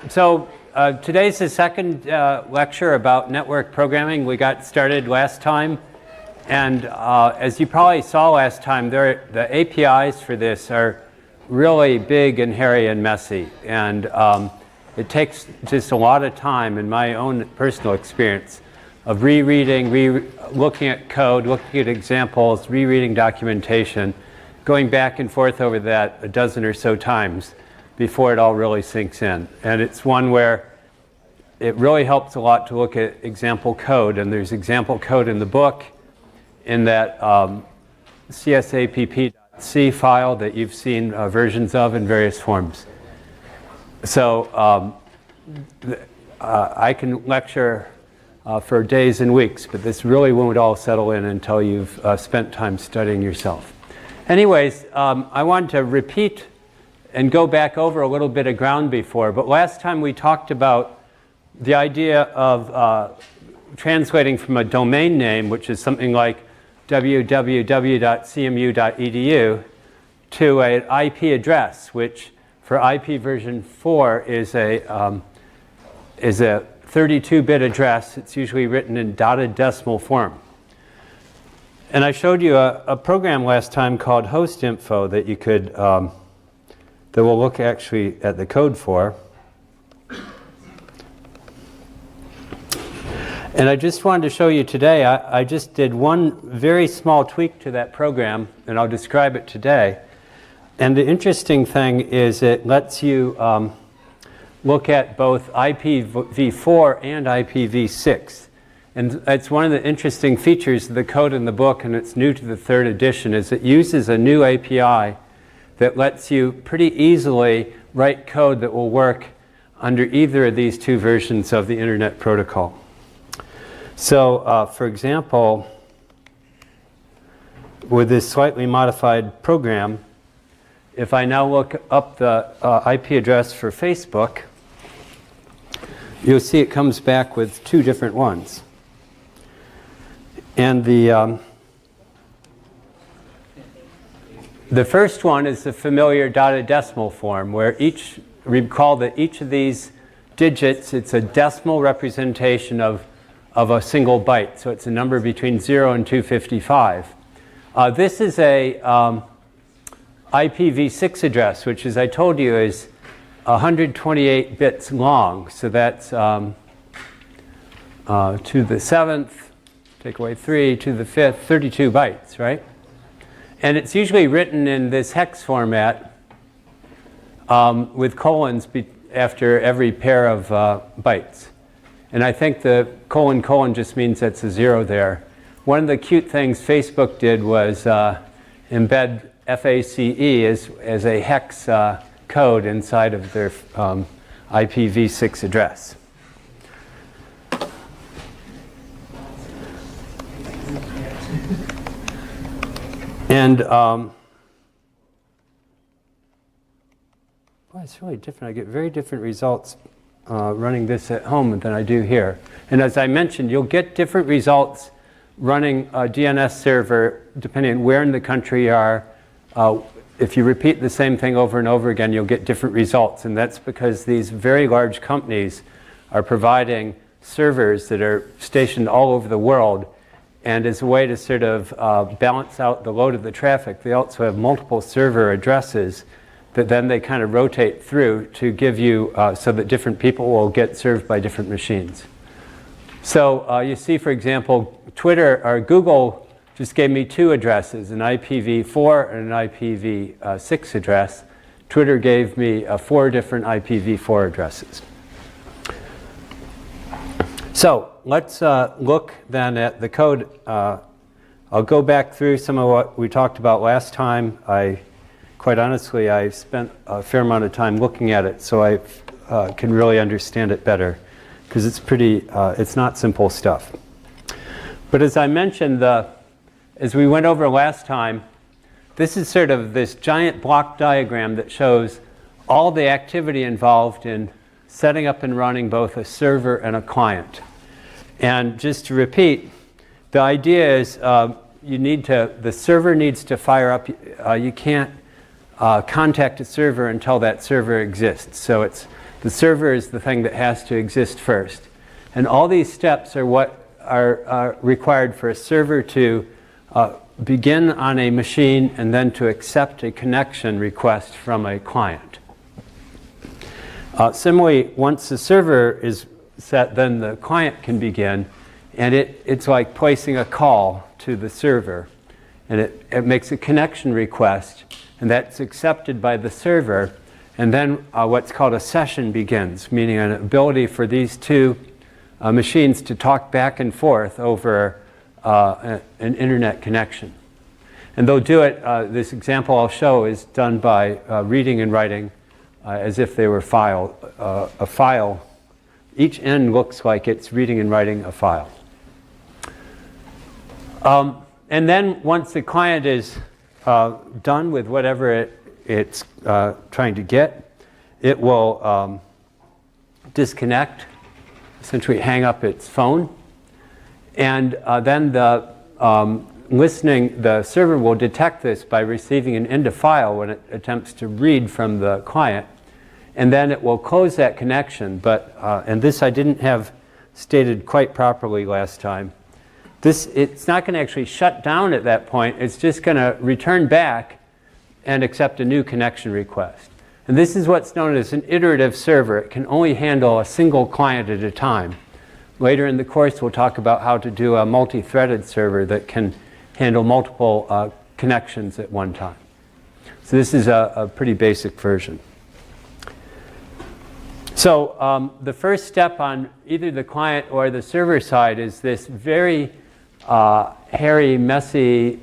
Today's the second lecture about network programming. We got started last time, and as you probably saw last time, the APIs for this are really big and hairy and messy, and it takes just a lot of time, in my own personal experience, of rereading, looking at code, looking at examples, rereading documentation, going back and forth over that a dozen or so times before it all really sinks in. And it's one where it really helps a lot to look at example code, and there's example code in the book in that csapp.c file that you've seen versions of in various forms. So I can lecture for days and weeks, but this really won't all settle in until you've spent time studying yourself. Anyways, I wanted to repeat and go back over a little bit of ground before, but last time we talked about the idea of translating from a domain name, which is something like www.cmu.edu, to an IP address, which for IP version 4 is a 32-bit address. It's usually written in dotted decimal form. And I showed you a program last time called HostInfo that you could that we'll look actually at the code for. And I just wanted to show you today, I just did one very small tweak to that program, and I'll describe it today. And the interesting thing is it lets you look at both IPv4 and IPv6. And it's one of the interesting features of the code in the book, and it's new to the third edition, is it uses a new API that lets you pretty easily write code that will work under either of these two versions of the Internet Protocol. So, for example, with this slightly modified program, if I now look up the IP address for Facebook, you'll see it comes back with two different ones. And the first one is the familiar dotted decimal form, where recall that each of these digits, it's a decimal representation of a single byte. So it's a number between 0 and 255. This is a IPv6 address, which, as I told you, is 128 bits long. So that's to the 7th, take away 3, to the 5th, 32 bytes, right? And it's usually written in this hex format with colons after every pair of bytes. And I think the colon just means that's a 0 there. One of the cute things Facebook did was embed FACE as a hex code inside of their IPv6 address. And boy, it's really different. I get very different results running this at home than I do here. And as I mentioned, you'll get different results running a DNS server depending on where in the country you are. If you repeat the same thing over and over again, you'll get different results. And that's because these very large companies are providing servers that are stationed all over the world. And as a way to sort of balance out the load of the traffic, they also have multiple server addresses that then they kind of rotate through to give you so that different people will get served by different machines. So you see, for example, Twitter or Google just gave me two addresses, an IPv4 and an IPv6 address. Twitter gave me 4 different IPv4 addresses. So let's look then at the code. I'll go back through some of what we talked about last time. Quite honestly, I spent a fair amount of time looking at it, so I can really understand it better, because it's not simple stuff. But as I mentioned, as we went over last time, this is sort of this giant block diagram that shows all the activity involved in setting up and running both a server and a client. And just to repeat, the idea is the server needs to fire up. You can't contact a server until that server exists. So it's The server is the thing that has to exist first. And all these steps are what are required for a server to begin on a machine and then to accept a connection request from a client. Similarly, once the server is set, then the client can begin, and it's like placing a call to the server. And it makes a connection request, and that's accepted by the server, and then what's called a session begins, meaning an ability for these two machines to talk back and forth over an internet connection. And they'll do it, this example I'll show is done by reading and writing as if they were a file. Each end looks like it's reading and writing a file. And then once the client is done with whatever it's trying to get, it will disconnect, essentially hang up its phone. And then the server will detect this by receiving an end of file when it attempts to read from the client. And then it will close that connection. And this I didn't have stated quite properly last time. It's not going to actually shut down at that point. It's just going to return back and accept a new connection request. And this is what's known as an iterative server. It can only handle a single client at a time. Later in the course, we'll talk about how to do a multi-threaded server that can handle multiple connections at one time. So this is a pretty basic version. So the first step on either the client or the server side is this very hairy, messy,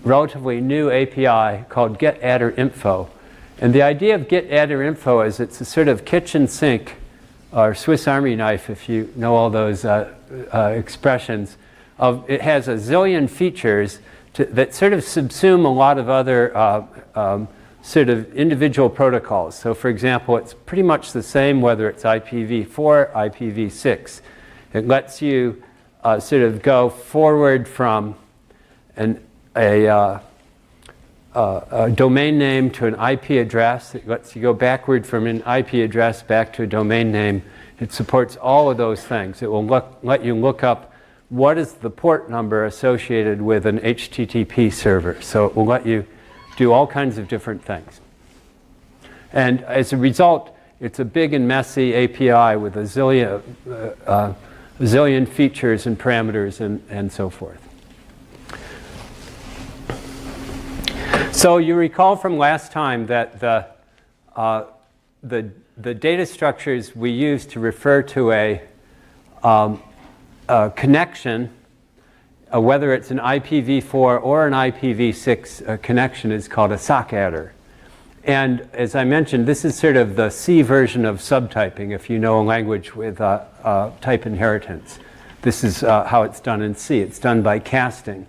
relatively new API called getAttr.info. And the idea of getAttr.info is it's a sort of kitchen sink or Swiss Army knife, if you know all those expressions. It has a zillion features that sort of subsume a lot of other sort of individual protocols. So for example, it's pretty much the same whether it's IPv4, IPv6. It lets you sort of go forward from a domain name to an IP address. It lets you go backward from an IP address back to a domain name. It supports all of those things. It will let you look up what is the port number associated with an HTTP server. So it will let you do all kinds of different things. And as a result, it's a big and messy API with a zillion features and parameters and so forth. So you recall from last time that the data structures we use to refer to a connection, whether it's an IPv4 or an IPv6 connection, is called a sock adder. And as I mentioned, this is sort of the C version of subtyping, if you know a language with type inheritance. This is how it's done in C. It's done by casting.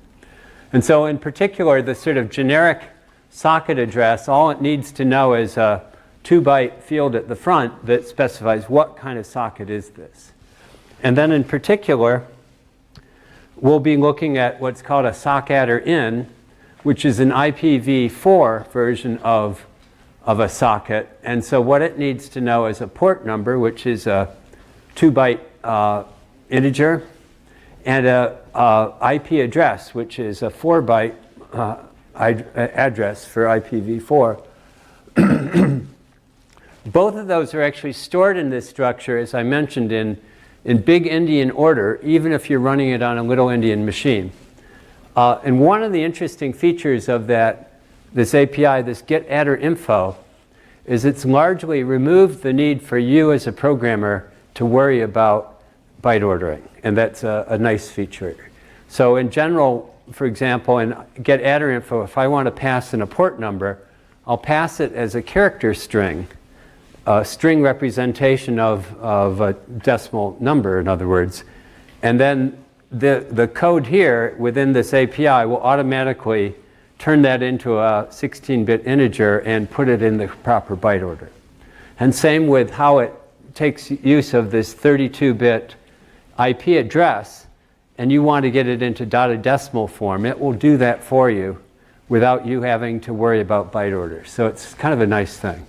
And so in particular, the sort of generic socket address, all it needs to know is a 2-byte field at the front that specifies what kind of socket is this. And then in particular, we'll be looking at what's called a sockaddr_in, which is an IPv4 version of a socket. And so what it needs to know is a port number, which is a 2-byte integer, and a IP address, which is a 4-byte address for IPv4. Both of those are actually stored in this structure, as I mentioned, in big Endian order, even if you're running it on a little Endian machine. And one of the interesting features of this API, this getAttr.info, is it's largely removed the need for you as a programmer to worry about byte ordering. And that's a nice feature. So in general, for example, in getAttr.info, if I want to pass in a port number, I'll pass it as a character string, a string representation of a decimal number, in other words. And then the code here within this API will automatically turn that into a 16-bit integer and put it in the proper byte order. And same with how it takes use of this 32-bit IP address, and you want to get it into dotted decimal form. It will do that for you without you having to worry about byte order. So it's kind of a nice thing.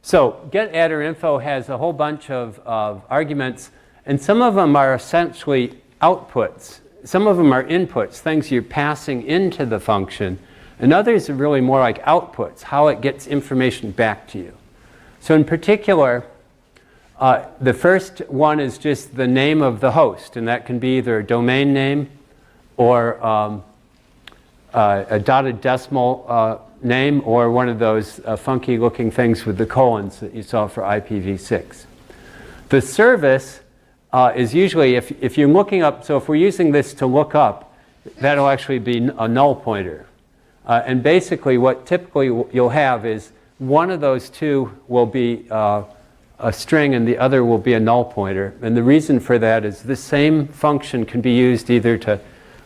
So getAddrInfo has a whole bunch of arguments, and some of them are essentially outputs. Some of them are inputs, things you're passing into the function, and others are really more like outputs, how it gets information back to you. So in particular, the first one is just the name of the host, and that can be either a domain name or a dotted decimal name, or one of those funky looking things with the colons that you saw for IPv6. The service is usually, if you're looking up, so if we're using this to look up, that'll actually be a null pointer. And basically what typically you'll have is one of those two will be a string and the other will be a null pointer. And the reason for that is this same function can be used either to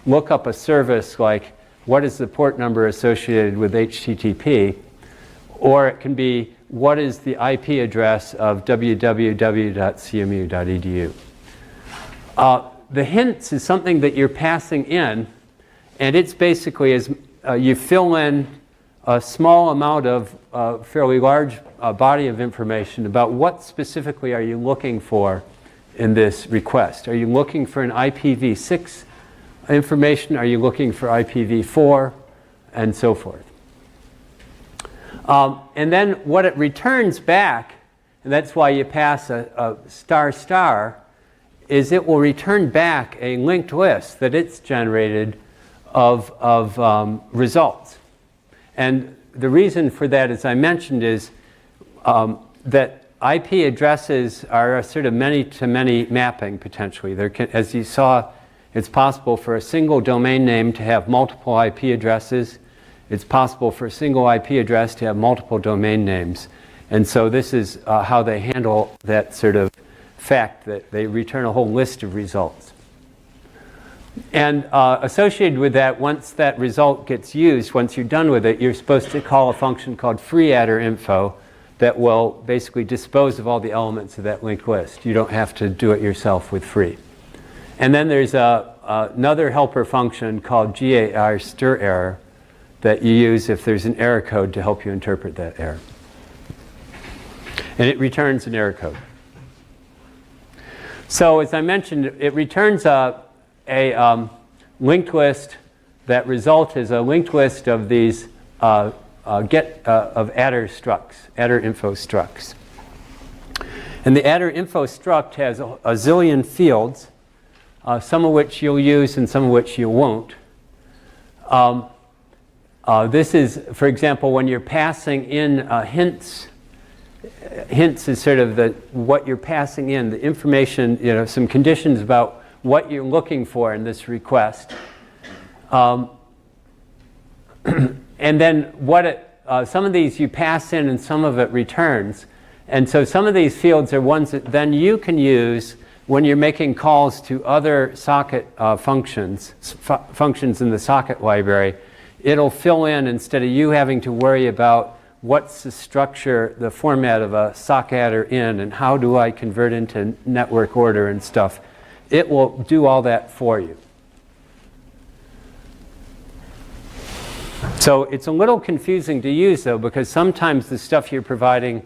look up a service like what is the port number associated with HTTP, or it can be what is the IP address of www.cmu.edu. The hints is something that you're passing in, and it's basically as you fill in a small amount of fairly large body of information about what specifically are you looking for in this request. Are you looking for an IPv6 information? Are you looking for IPv4? And so forth. And then what it returns back, and that's why you pass a ***, is it will return back a linked list that it's generated of results. And the reason for that, as I mentioned, is that IP addresses are a sort of many-to-many mapping, potentially. There can, as you saw, it's possible for a single domain name to have multiple IP addresses. It's possible for a single IP address to have multiple domain names. And so this is how they handle that sort of fact that they return a whole list of results. And associated with that, once that result gets used, once you're done with it, you're supposed to call a function called freeAddrInfo that will basically dispose of all the elements of that linked list. You don't have to do it yourself with free. And then there's another helper function called GAR_STIR that you use if there's an error code to help you interpret that error. And it returns an error code. So as I mentioned, it returns a linked list. That result is a linked list of these of attr structs, attrinfo structs. And the attrinfo struct has a zillion fields, some of which you'll use and some of which you won't. This is, for example, when you're passing in hints. Hints is sort of what you're passing in, the information, some conditions about what you're looking for in this request. And then some of these you pass in and some of it returns. And so some of these fields are ones that then you can use when you're making calls to other socket functions in the socket library. It'll fill in instead of you having to worry about what's the structure, the format of a sockaddr in, and how do I convert into network order and stuff. It will do all that for you. So it's a little confusing to use, though, because sometimes the stuff you're providing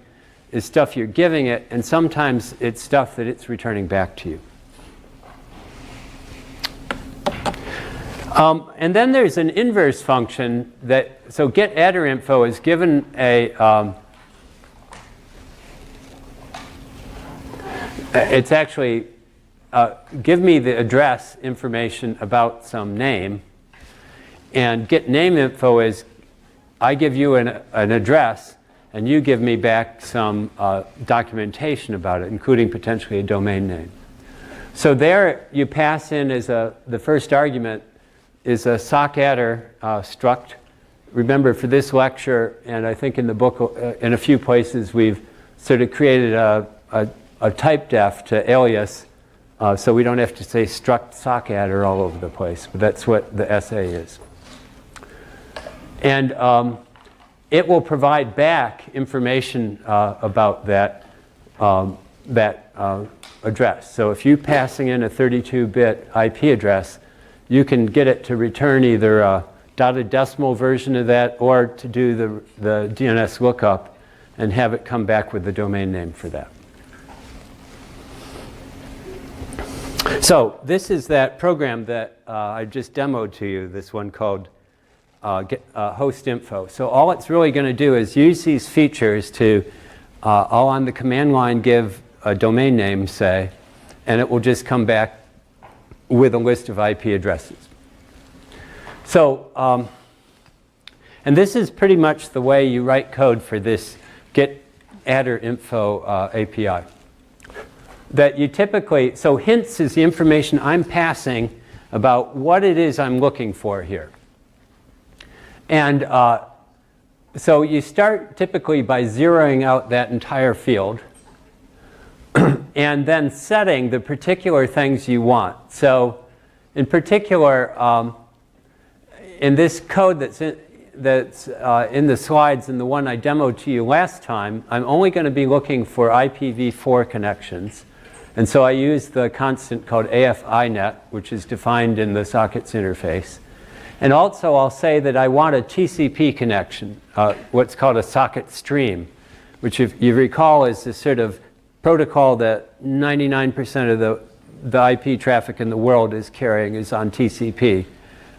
is stuff you're giving it, and sometimes it's stuff that it's returning back to you. And then there's an inverse function that, so getAddrInfo is given it's actually, give me the address information about some name. And getNameInfo is, I give you an address, and you give me back some documentation about it, including potentially a domain name. So there you pass in as the first argument is a sockaddr struct. Remember, for this lecture, and I think in the book, in a few places, we've sort of created a type def to alias, so we don't have to say struct sockaddr all over the place. But that's what the SA is. And it will provide back information about that address. So if you're passing in a 32-bit IP address, you can get it to return either dotted decimal version of that, or to do the DNS lookup and have it come back with the domain name for that. So this is that program that I just demoed to you, this one called host info. So all it's really going to do is use these features to all on the command line give a domain name, say, and it will just come back with a list of IP addresses. So, and this is pretty much the way you write code for this get adder info API. That you typically, so hints is the information I'm passing about what it is I'm looking for here. And so you start typically by zeroing out that entire field and then setting the particular things you want. So in particular, in this code that's in the slides and the one I demoed to you last time, I'm only going to be looking for IPv4 connections. And so I use the constant called AFINet, which is defined in the sockets interface. And also I'll say that I want a TCP connection, what's called a socket stream, which if you recall is the sort of protocol that 99% of the IP traffic in the world is carrying is on TCP,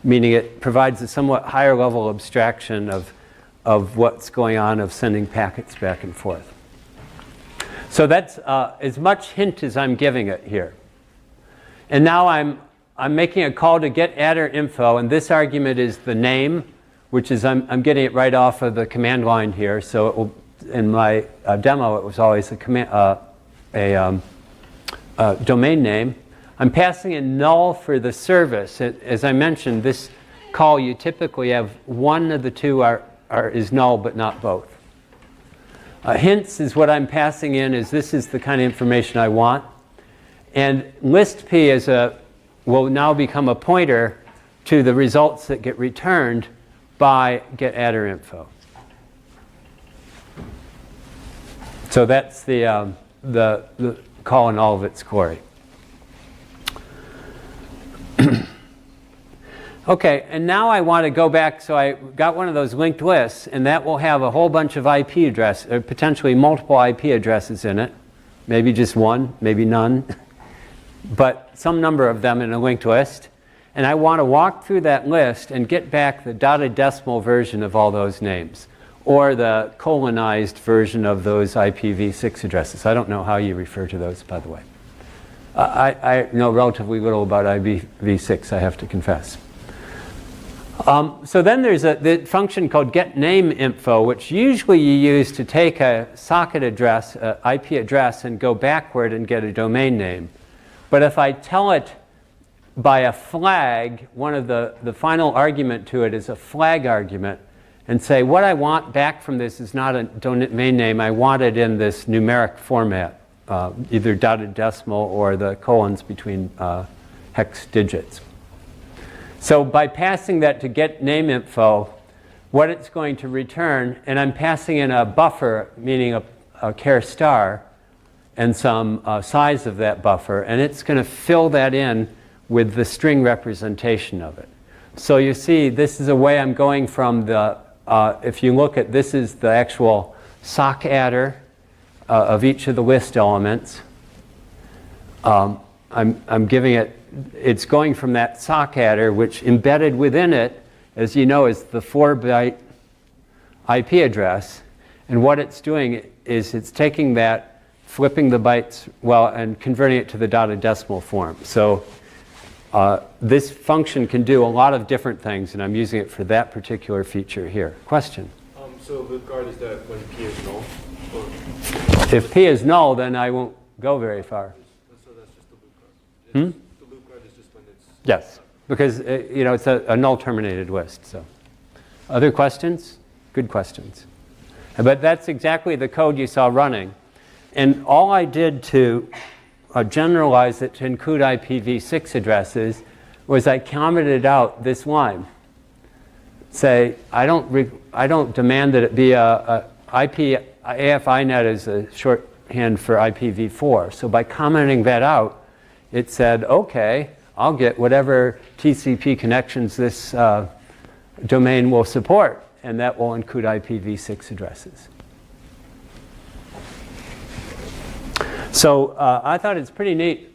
meaning it provides a somewhat higher level abstraction of what's going on of sending packets back and forth. So that's as much hint as I'm giving it here. And now I'm making a call to get adder info, and this argument is the name, which is I'm getting it right off of the command line here. So it will, in my demo, it was always a domain name. I'm passing in null for the service. As I mentioned, this call you typically have one of the two is null, but not both. Hints is what I'm passing in, is this is the kind of information I want. And list P will now become a pointer to the results that get returned by get adder info. So that's the call in all of its glory. Okay, and now I want to go back, so I got one of those linked lists, and that will have a whole bunch of IP addresses, or potentially multiple IP addresses in it. Maybe just one, maybe none, but some number of them in a linked list. And I want to walk through that list and get back the dotted decimal version of all those names, or the colonized version of those IPv6 addresses. I don't know how you refer to those, by the way. I know relatively little about IPv6, I have to confess. So then there's the function called getNameInfo, which usually you use to take a socket address, IP address, and go backward and get a domain name. But if I tell it by a flag, one of the final argument to it is a flag argument, and say what I want back from this is not a domain name, I want it in this numeric format, either dotted decimal or the colons between hex digits. So by passing that to getNameInfo, what it's going to return, and I'm passing in a buffer, meaning a char star, and some size of that buffer, and it's going to fill that in with the string representation of it. So you see, this is a way I'm going from the, if you look at, this is the actual sock adder of each of the list elements. I'm giving it, it's going from that sock adder, which embedded within it, as you know, is the 4-byte IP address. And what it's doing is it's taking that, flipping the bytes, and converting it to the dotted decimal form. So this function can do a lot of different things, and I'm using it for that particular feature here. Question? So loop guard is that when P is null? Or? If P is null, then I won't go very far. So that's just the loop guard. The loop guard is just when it's... Yes, because it's a null terminated list. So, other questions? Good questions. But that's exactly the code you saw running. And all I did to generalize it to include IPv6 addresses was I commented out this line. Say, I don't demand that it be AFINet is a shorthand for IPv4. So by commenting that out, it said, okay, I'll get whatever TCP connections this domain will support, and that will include IPv6 addresses. So I thought it's pretty neat.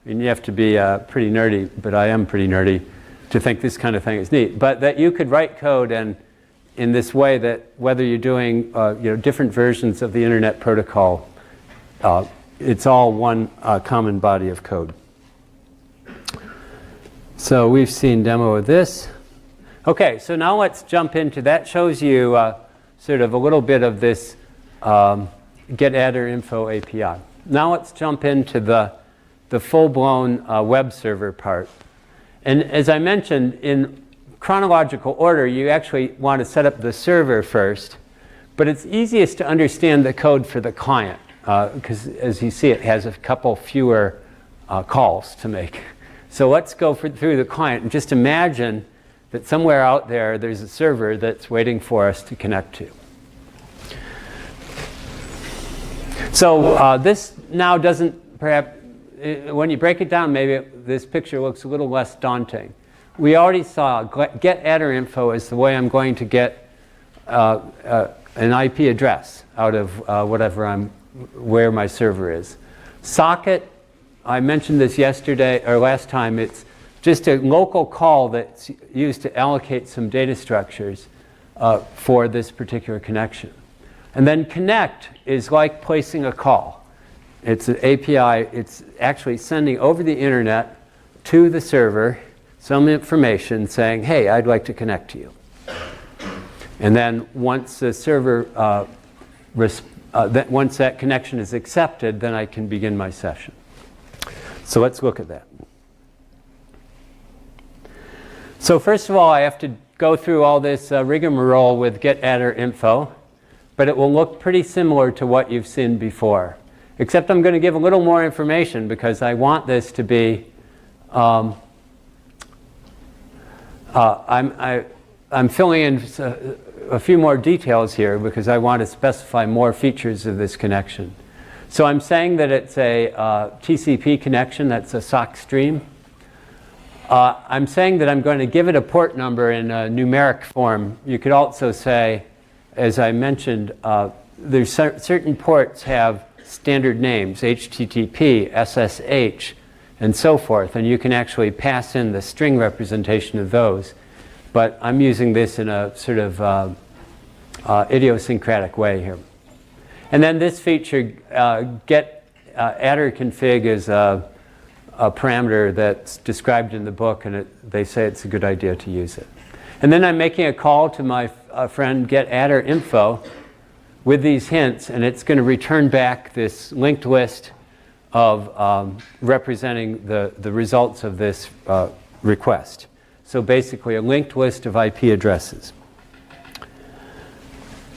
I mean, you have to be pretty nerdy, but I am pretty nerdy to think this kind of thing is neat. But that you could write code and in this way that whether you're doing different versions of the Internet Protocol, it's all one common body of code. So we've seen demo of this. Okay, so now let's jump into that. Shows you sort of a little bit of this getAttr.info API. Now let's jump into the full-blown web server part. And as I mentioned, in chronological order, you actually want to set up the server first. But it's easiest to understand the code for the client, because as you see, it has a couple fewer calls to make. So let's go through the client and just imagine that somewhere out there, there's a server that's waiting for us to connect to. So this now doesn't, perhaps, when you break it down, maybe this picture looks a little less daunting. We already saw getAttr.info is the way I'm going to get an IP address out of where my server is. Socket, I mentioned this yesterday or last time. It's just a local call that's used to allocate some data structures for this particular connection. And then connect is like placing a call. It's an API. It's actually sending over the internet to the server some information saying, hey, I'd like to connect to you. And then once the server, once that connection is accepted, then I can begin my session. So let's look at that. So first of all, I have to go through all this rigmarole with getAttr.info, but it will look pretty similar to what you've seen before. Except I'm going to give a little more information because I want this to be, I'm filling in a few more details here because I want to specify more features of this connection. So I'm saying that it's a TCP connection, that's a SOC stream. I'm saying that I'm going to give it a port number in a numeric form. You could also say, as I mentioned, there's certain ports have standard names, HTTP, SSH, and so forth, and you can actually pass in the string representation of those. But I'm using this in a sort of idiosyncratic way here. And then this feature, getAttr.config, is a parameter that's described in the book, and they say it's a good idea to use it. And then I'm making a call to my friend getAttr.info with these hints, and it's going to return back this linked list of representing the results of this request. So basically a linked list of IP addresses.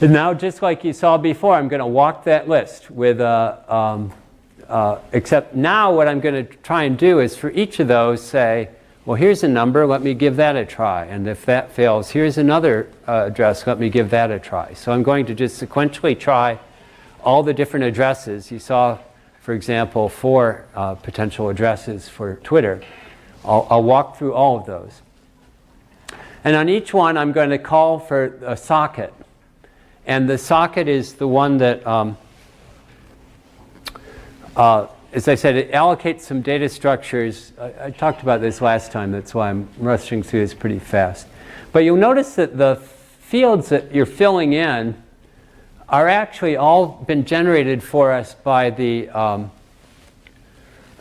And now, just like you saw before, I'm going to walk that list with except now what I'm going to try and do is for each of those say, well, here's a number, let me give that a try. And if that fails, here's another address, let me give that a try. So I'm going to just sequentially try all the different addresses. You saw, for example, 4 potential addresses for Twitter. I'll walk through all of those. And on each one, I'm going to call for a socket. And the socket is the one that, as I said, it allocates some data structures. I talked about this last time. That's why I'm rushing through this pretty fast. But you'll notice that the fields that you're filling in are actually all been generated for us by the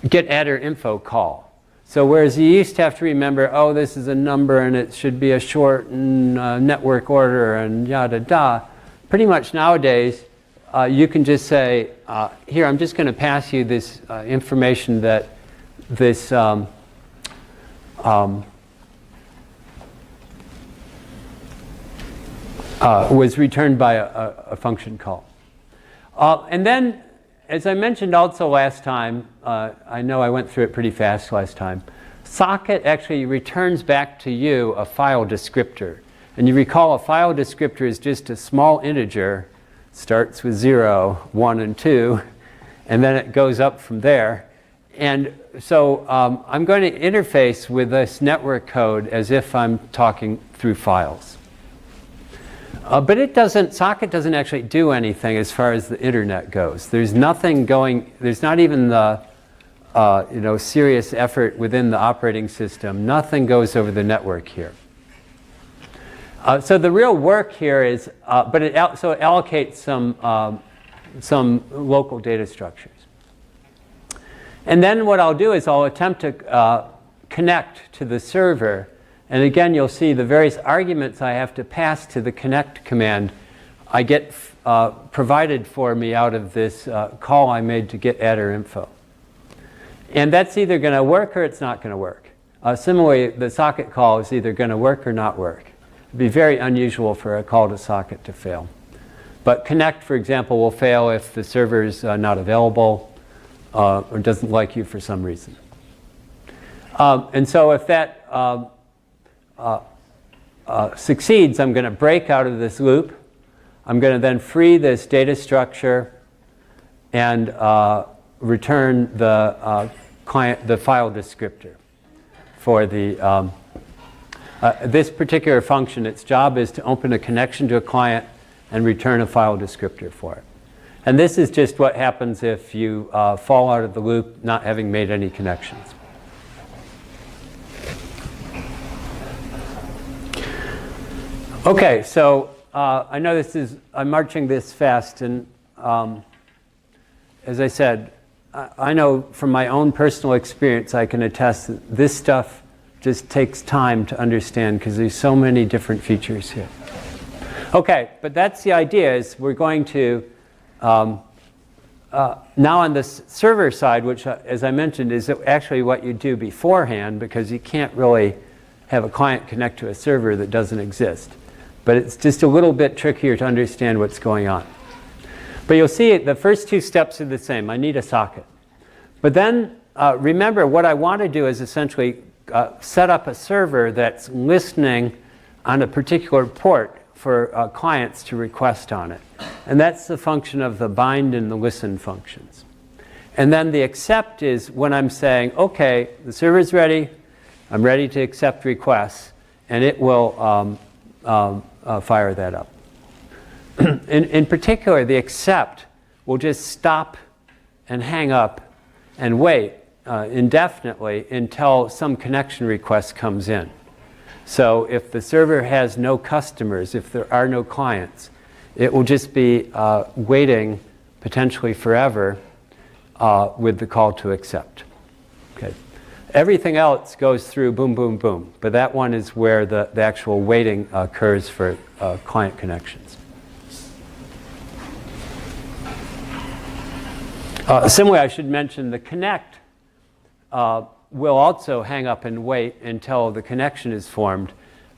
getAttr.info call. So whereas you used to have to remember, oh, this is a number and it should be a shortened network order and yada da, pretty much nowadays you can just say, here, I'm just going to pass you this information that this was returned by a function call. And then, as I mentioned also last time, I know I went through it pretty fast last time, socket actually returns back to you a file descriptor. And you recall a file descriptor is just a small integer, starts with 0, 1, and 2, and then it goes up from there. And so I'm going to interface with this network code as if I'm talking through files. But it doesn't, Socket doesn't actually do anything as far as the internet goes. There's nothing going, there's not even the serious effort within the operating system. Nothing goes over the network here. So the real work here is, but it allocates some local data structures. And then what I'll do is I'll attempt to connect to the server. And again, you'll see the various arguments I have to pass to the connect command I get provided for me out of this call I made to get attr info. And that's either going to work or it's not going to work. Similarly, the socket call is either going to work or not work. It'd be very unusual for a call to socket to fail. But connect, for example, will fail if the server's not available or doesn't like you for some reason. And so if that succeeds, I'm going to break out of this loop. I'm going to then free this data structure and return the file descriptor for the this particular function. Its job is to open a connection to a client and return a file descriptor for it. And this is just what happens if you fall out of the loop not having made any connections. Okay, so I know I'm marching this fast, and as I said, I know from my own personal experience I can attest that this stuff just takes time to understand because there's so many different features here. Okay, but that's the idea, is we're going to, now on the server side, which as I mentioned is actually what you do beforehand, because you can't really have a client connect to a server that doesn't exist. But it's just a little bit trickier to understand what's going on. But you'll see the first two steps are the same. I need a socket. But then remember, what I want to do is essentially set up a server that's listening on a particular port for clients to request on it. And that's the function of the bind and the listen functions. And then the accept is when I'm saying, okay, the server's ready, I'm ready to accept requests, and it will fire that up. In particular, the accept will just stop and hang up and wait indefinitely until some connection request comes in. So if the server has no customers, if there are no clients, it will just be waiting potentially forever with the call to accept. Okay. Everything else goes through boom, boom, boom. But that one is where the actual waiting occurs for client connections. Similarly, I should mention the connect will also hang up and wait until the connection is formed.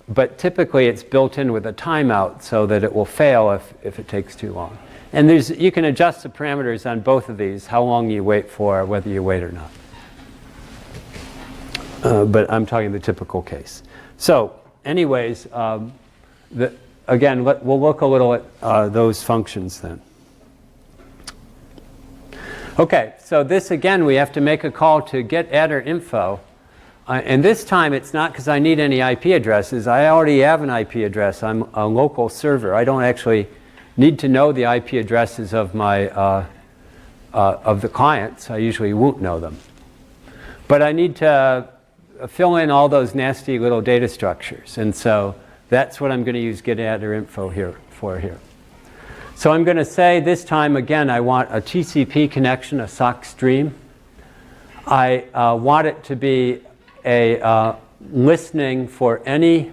But typically, it's built in with a timeout so that it will fail if it takes too long. And you can adjust the parameters on both of these, how long you wait for, whether you wait or not. But I'm talking the typical case. So anyways, again, we'll look a little at those functions then. Okay, so this again, we have to make a call to get attr info. And this time it's not because I need any IP addresses. I already have an IP address. I'm a local server. I don't actually need to know the IP addresses of my of the clients. I usually won't know them. But I need to fill in all those nasty little data structures. And so that's what I'm going to use get attr info here. So I'm going to say this time again I want a TCP connection, a sock stream. I want it to be a listening for any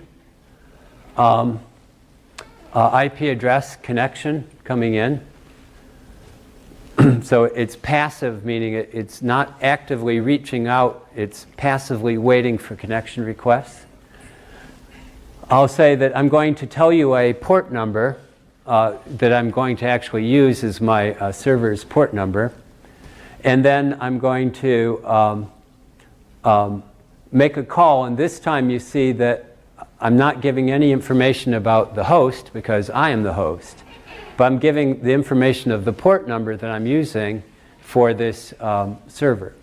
IP address connection coming in. So it's passive, meaning it's not actively reaching out, it's passively waiting for connection requests. I'll say that I'm going to tell you a port number that I'm going to actually use as my server's port number. And then I'm going to make a call, and this time you see that I'm not giving any information about the host because I am the host. But I'm giving the information of the port number that I'm using for this server.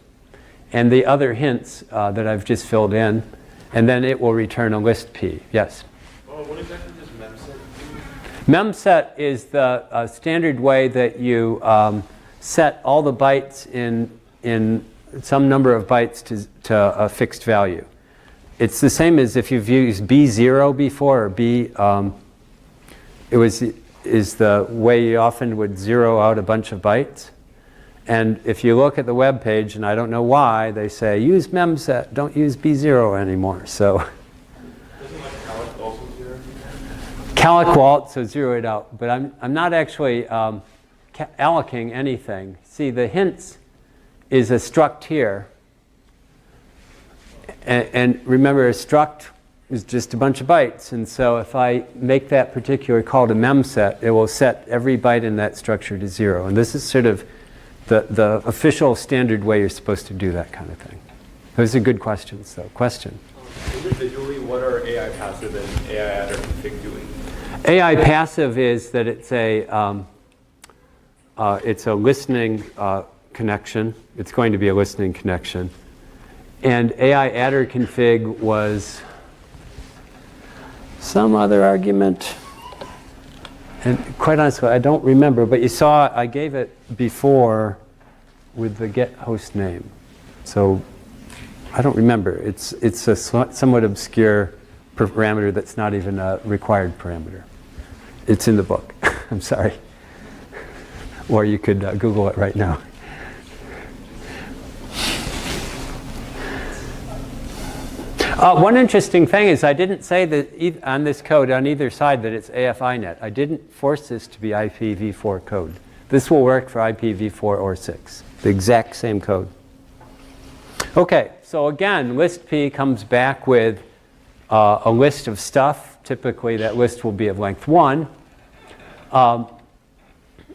and the other hints that I've just filled in, and then it will return a list P. Yes? What exactly does memset do? Memset is the standard way that you set all the bytes in some number of bytes to a fixed value. It's the same as if you've used B0 before, or is the way you often would zero out a bunch of bytes. And if you look at the web page, and I don't know why, they say use memset, don't use B0 anymore. So Doesn't like calc also zero? calc will also zero it out, but I'm not actually allocating anything. See, the hints is a struct here, and remember, a struct is just a bunch of bytes, and so if I make that particular call to memset, it will set every byte in that structure to 0. And this is sort of the official standard way you're supposed to do that kind of thing. Those are good questions, though. Question? Individually, what are AI passive and AI adder config doing? AI passive is that it's a listening connection. It's going to be a listening connection. And AI adder config was some other argument. And quite honestly, I don't remember, but you saw I gave it before with the get host name. So I don't remember. It's a somewhat obscure parameter that's not even a required parameter. It's in the book. I'm sorry. Or you could Google it right now. One interesting thing is I didn't say that on this code on either side that it's AFINet. I didn't force this to be IPv4 code. This will work for IPv4 or 6, the exact same code. Okay, so again, list P comes back with a list of stuff. Typically, that list will be of length 1.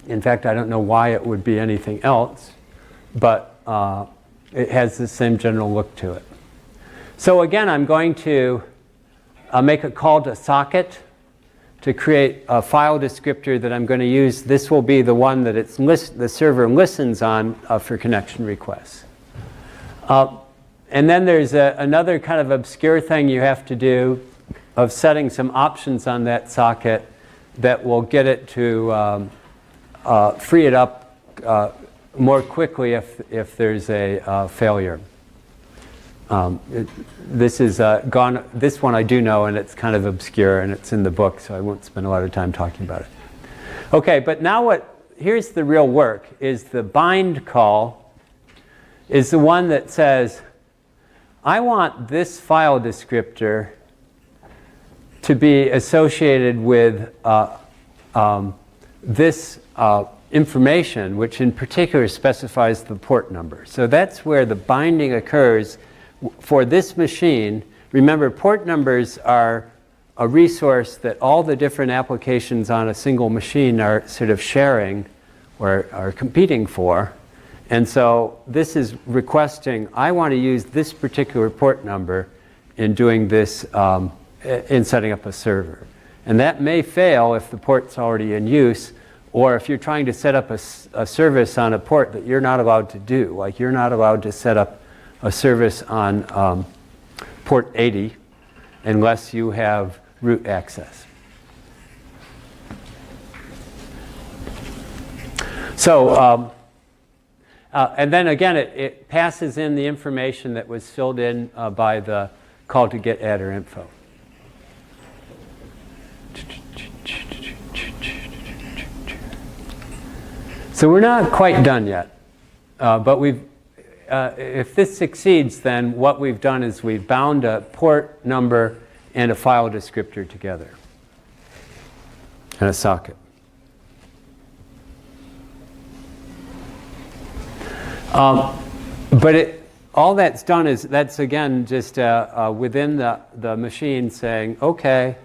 In fact, I don't know why it would be anything else, but it has the same general look to it. So again, I'm going to make a call to socket to create a file descriptor that I'm going to use. This will be the one that the server listens on for connection requests. And then there's another kind of obscure thing you have to do of setting some options on that socket that will get it to free it up more quickly if there's a failure. This one I do know, and it's kind of obscure, and it's in the book, so I won't spend a lot of time talking about it. Okay, but now here's the real work, is the bind call is the one that says, I want this file descriptor to be associated with this information, which in particular specifies the port number. So that's where the binding occurs for this machine. Remember, port numbers are a resource that all the different applications on a single machine are sort of sharing or are competing for. And so this is requesting, I want to use this particular port number in doing this, in setting up a server. And that may fail if the port's already in use, or if you're trying to set up a service on a port that you're not allowed to do. Like you're not allowed to set up a service on port 80 unless you have root access. So, and then again, it passes in the information that was filled in by the call to get adder info. So we're not quite done yet, but if this succeeds, then what we've done is we've bound a port number and a file descriptor together, and a socket. But all that's done is, that's again just within the machine saying, okay,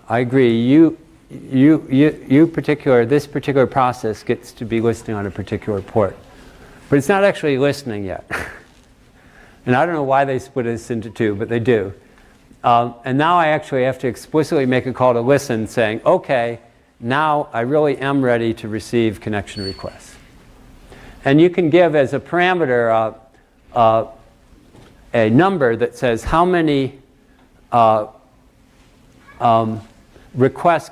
I agree, this particular process gets to be listening on a particular port. But it's not actually listening yet. And I don't know why they split this into two, but they do. And now I actually have to explicitly make a call to listen saying, okay, now I really am ready to receive connection requests. And you can give as a parameter a number that says how many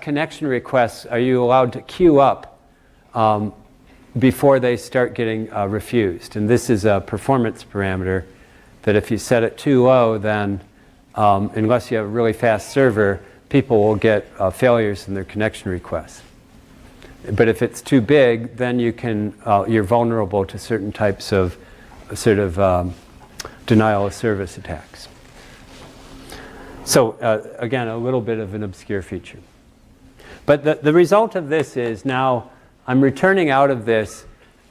connection requests are you allowed to queue up before they start getting refused. And this is a performance parameter that if you set it too low, then unless you have a really fast server, people will get failures in their connection requests. But if it's too big, then you're vulnerable to certain types of sort of denial of service attacks. So again, a little bit of an obscure feature. But the result of this is now I'm returning out of this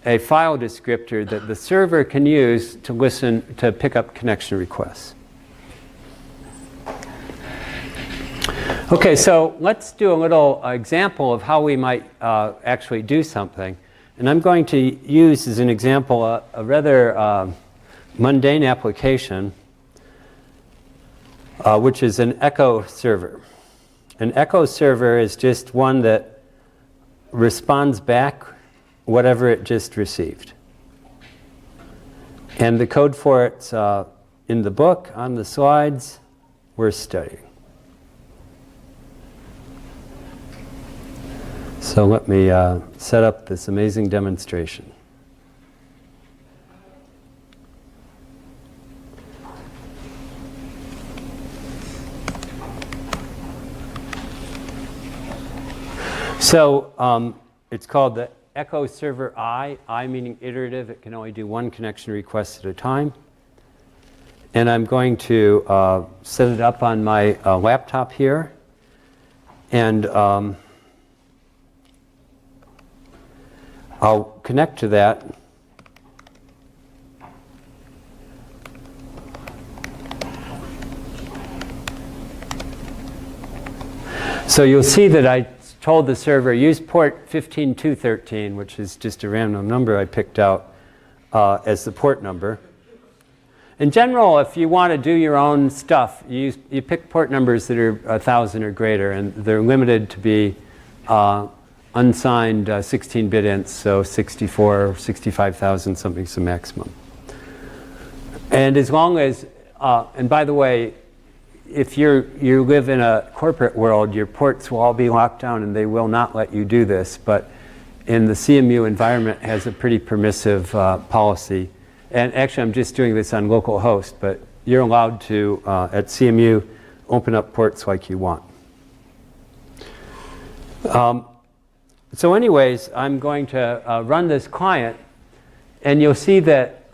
a file descriptor that the server can use to pick up connection requests. Okay, so let's do a little example of how we might actually do something. And I'm going to use as an example a rather mundane application, which is an echo server. An echo server is just one that responds back whatever it just received. And the code for it's in the book, on the slides, we're studying. So let me set up this amazing demonstration. So it's called the Echo Server I meaning iterative. It can only do one connection request at a time. And I'm going to set it up on my laptop here. And I'll connect to that. So you'll see that I told the server use port 15213, which is just a random number I picked out as the port number. In general, if you want to do your own stuff, you pick port numbers that are 1,000 or greater, and they're limited to be unsigned 16-bit ints, so 64 or 65,000 something's the maximum. And as long as, and by the way, if you live in a corporate world, your ports will all be locked down and they will not let you do this. But in the CMU environment, it has a pretty permissive policy. And actually, I'm just doing this on localhost, but you're allowed to, at CMU, open up ports like you want. So anyways, I'm going to run this client, and you'll see that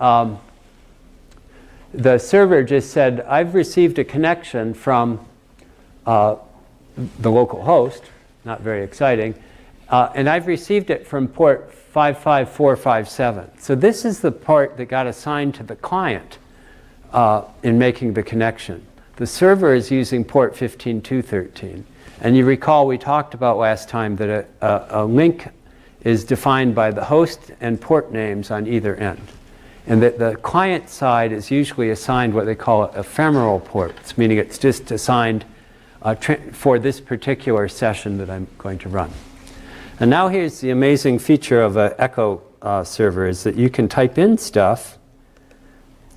the server just said, I've received a connection from the local host, not very exciting, and I've received it from port 55457. So this is the port that got assigned to the client in making the connection. The server is using port 15213. And you recall we talked about last time that a link is defined by the host and port names on either end. And that the client side is usually assigned what they call ephemeral ports, meaning it's just assigned for this particular session that I'm going to run. And now here's the amazing feature of an Echo server is that you can type in stuff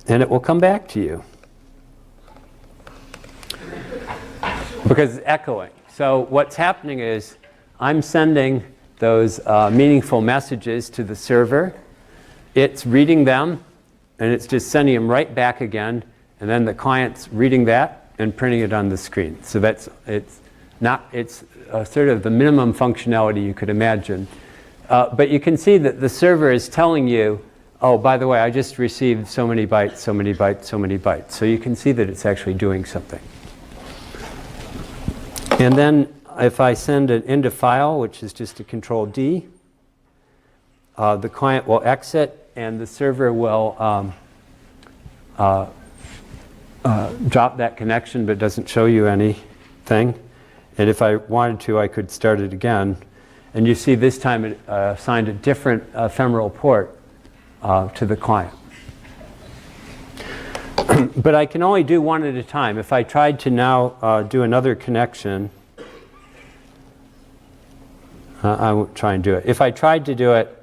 and it will come back to you. Because it's echoing. So what's happening is I'm sending those meaningful messages to the server. It's reading them, and it's just sending them right back again. And then the client's reading that and printing it on the screen. So it's sort of the minimum functionality you could imagine. But you can see that the server is telling you, oh, by the way, I just received so many bytes, so many bytes, so many bytes. So you can see that it's actually doing something. And then if I send it into file, which is just a control D, the client will exit and the server will drop that connection but doesn't show you anything. And if I wanted to, I could start it again. And you see this time it assigned a different ephemeral port to the client. But I can only do one at a time. If I tried to now do another connection, I won't try and do it. If I tried to do it,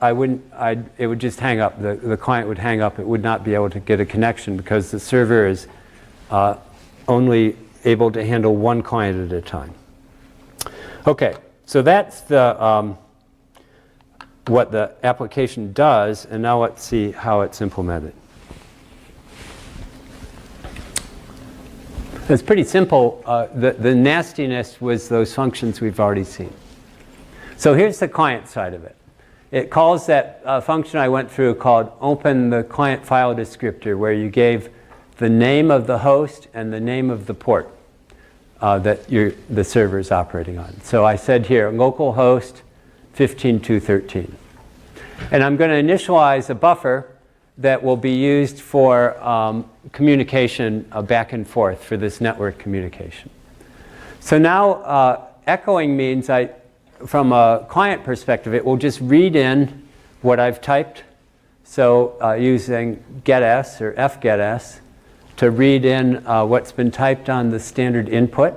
it would just hang up. The client would hang up. It would not be able to get a connection because the server is only able to handle one client at a time. Okay, so that's the what the application does, and now let's see how it's implemented. It's pretty simple. The nastiness was those functions we've already seen. So here's the client side of it. It calls that function I went through called open the client file descriptor, where you gave the name of the host and the name of the port that the server is operating on. So I said here, localhost 15213. And I'm going to initialize a buffer that will be used for communication back and forth for this network communication. So now echoing means from a client perspective, it will just read in what I've typed. So using getS or fgetS to read in what's been typed on the standard input.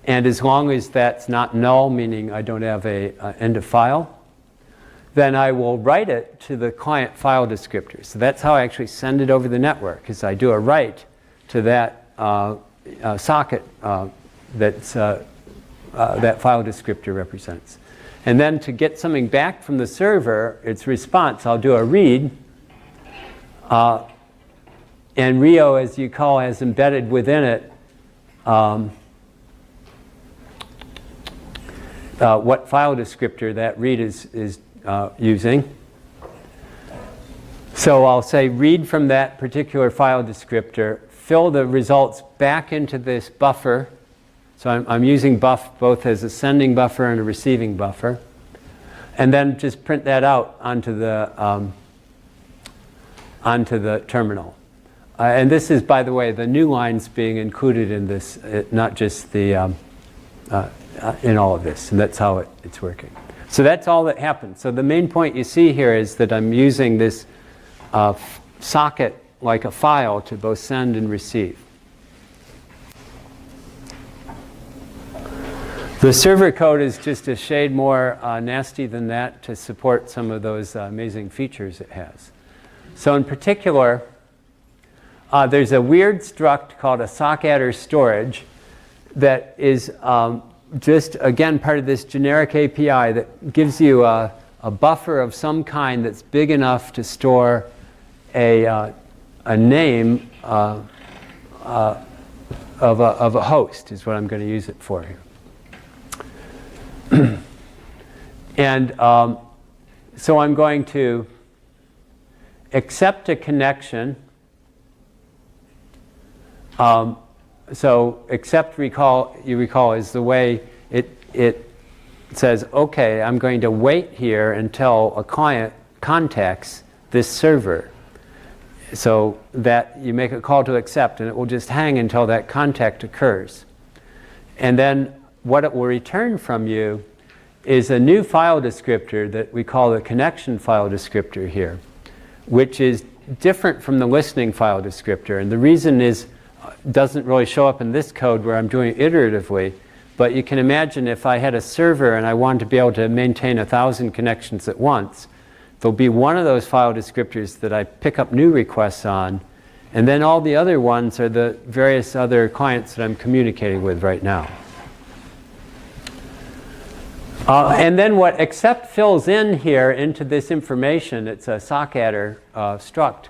And as long as that's not null, meaning I don't have a end of file, then I will write it to the client file descriptor. So that's how I actually send it over the network, is I do a write to that socket that's that file descriptor represents. And then to get something back from the server, its response, I'll do a read. And Rio, as you call, has embedded within it what file descriptor that read is using. So I'll say read from that particular file descriptor, fill the results back into this buffer. So I'm using buff both as a sending buffer and a receiving buffer. And then just print that out onto the terminal. And this is, by the way, the new lines being included in this, not just the in all of this. And that's how it's working. So that's all that happens. So the main point you see here is that I'm using this socket like a file to both send and receive. The server code is just a shade more nasty than that to support some of those amazing features it has. So in particular, there's a weird struct called a sockaddr storage that is just, again, part of this generic API that gives you a buffer of some kind that's big enough to store a name of a host, is what I'm going to use it for here. And so I'm going to accept a connection. So accept you recall is the way it says, okay, I'm going to wait here until a client contacts this server. So that you make a call to accept, and it will just hang until that contact occurs. And then what it will return from you is a new file descriptor that we call the connection file descriptor here, which is different from the listening file descriptor. And the reason is, doesn't really show up in this code where I'm doing it iteratively, but you can imagine if I had a server and I wanted to be able to maintain 1,000 connections at once, there'll be one of those file descriptors that I pick up new requests on, and then all the other ones are the various other clients that I'm communicating with right now. And then what accept fills in here into this information, it's a sockaddr struct,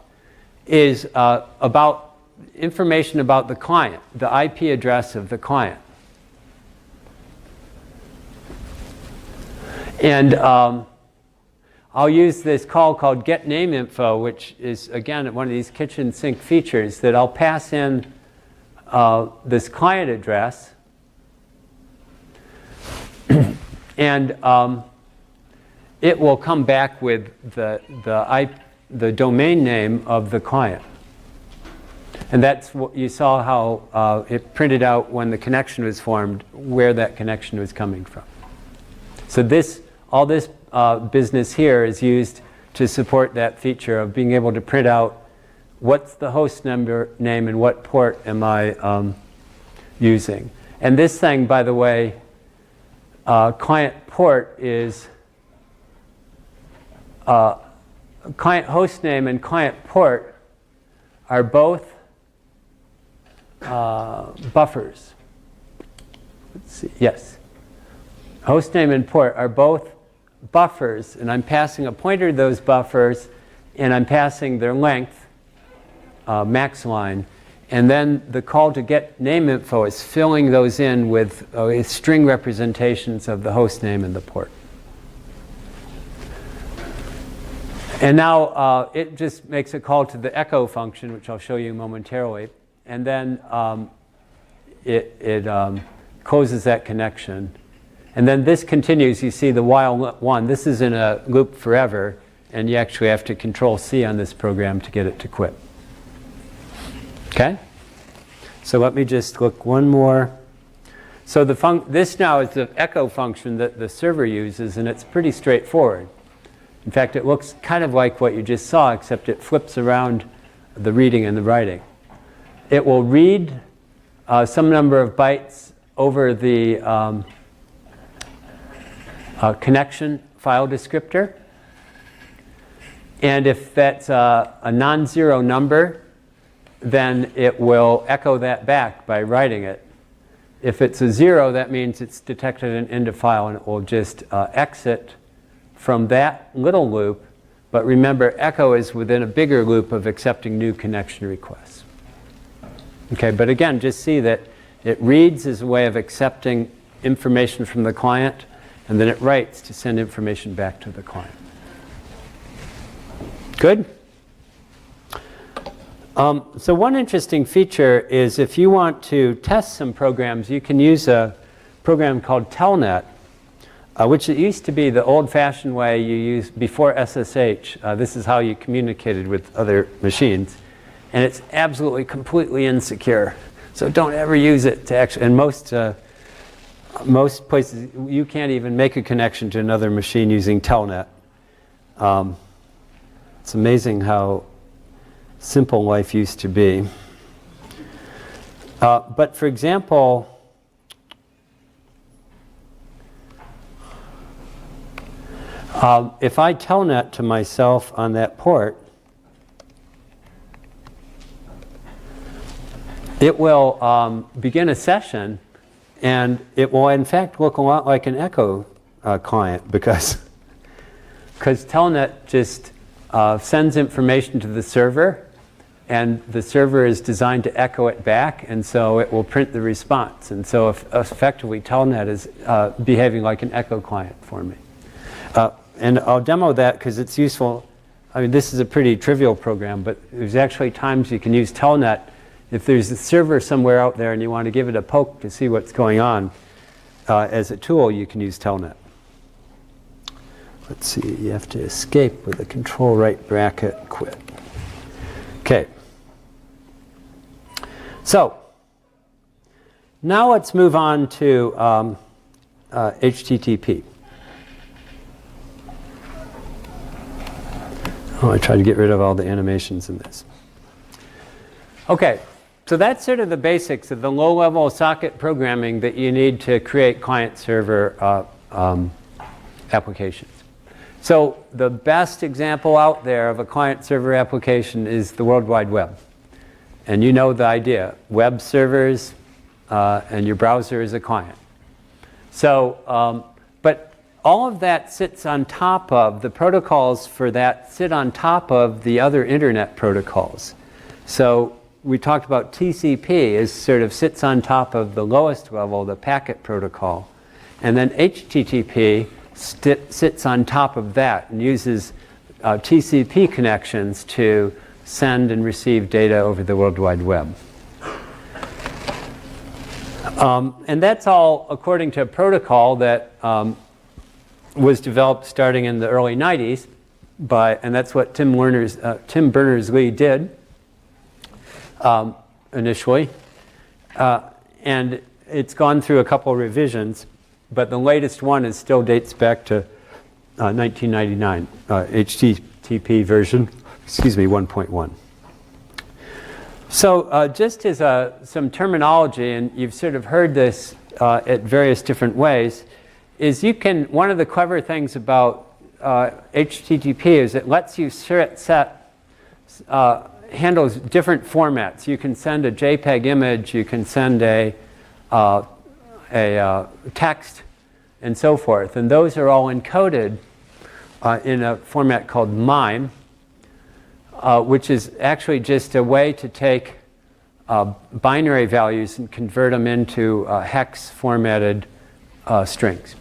is about information about the client, the IP address of the client. And I'll use this call called getNameInfo, which is, again, one of these kitchen sink features that I'll pass in this client address. And it will come back with the domain name of the client. And that's what you saw how it printed out when the connection was formed, where that connection was coming from. So all this business here is used to support that feature of being able to print out what's the host number name and what port am I using. And this thing, by the way, client port is client host name and client port are both buffers. Let's see, yes. Host name and port are both buffers, and I'm passing a pointer to those buffers, and I'm passing their length, max line, and then the call to get name info is filling those in with string representations of the host name and the port. And now it just makes a call to the echo function, which I'll show you momentarily, and then it closes that connection. And then this continues. You see the while one. This is in a loop forever, and you actually have to control C on this program to get it to quit. Okay? So let me just look one more. So this now is the echo function that the server uses, and it's pretty straightforward. In fact, it looks kind of like what you just saw, except it flips around the reading and the writing. It will read some number of bytes over the connection file descriptor. And if that's a non-zero number, then it will echo that back by writing it. If it's a 0, that means it's detected an end of file, and it will just exit from that little loop. But remember, echo is within a bigger loop of accepting new connection requests. Okay, but again, just see that it reads as a way of accepting information from the client, and then it writes to send information back to the client. Good? So one interesting feature is if you want to test some programs, you can use a program called Telnet, which it used to be the old-fashioned way you used before SSH. This is how you communicated with other machines. And it's absolutely, completely insecure. So don't ever use it to actually, and most places, you can't even make a connection to another machine using Telnet. It's amazing how simple life used to be. But for example, if I Telnet to myself on that port, it will begin a session, and it will in fact look a lot like an echo client because Telnet just sends information to the server, and the server is designed to echo it back, and so it will print the response. And so effectively Telnet is behaving like an echo client for me. And I'll demo that because it's useful. I mean, this is a pretty trivial program, but there's actually times you can use Telnet. If there's a server somewhere out there and you want to give it a poke to see what's going on, as a tool, you can use Telnet. Let's see, you have to escape with a control right bracket, quit. Okay. So, now let's move on to HTTP. Oh, I tried to get rid of all the animations in this. Okay, so that's sort of the basics of the low-level socket programming that you need to create client-server applications. So the best example out there of a client-server application is the World Wide Web. And you know the idea. Web servers and your browser is a client. So, but all of that sits on top of, the protocols for that sit on top of the other internet protocols. So we talked about TCP is sort of sits on top of the lowest level, the packet protocol. And then HTTP sits on top of that and uses TCP connections to send and receive data over the World Wide Web. And that's all according to a protocol that was developed starting in the early 90s, and that's what Tim Berners-Lee did initially. And it's gone through a couple of revisions, but the latest one still dates back to 1999, HTTP version, 1.1. So just as some terminology, and you've sort of heard this at various different ways, is one of the clever things about HTTP is it lets you handles different formats. You can send a JPEG image, you can send a text, and so forth. And those are all encoded in a format called MIME, which is actually just a way to take binary values and convert them into hex formatted strings.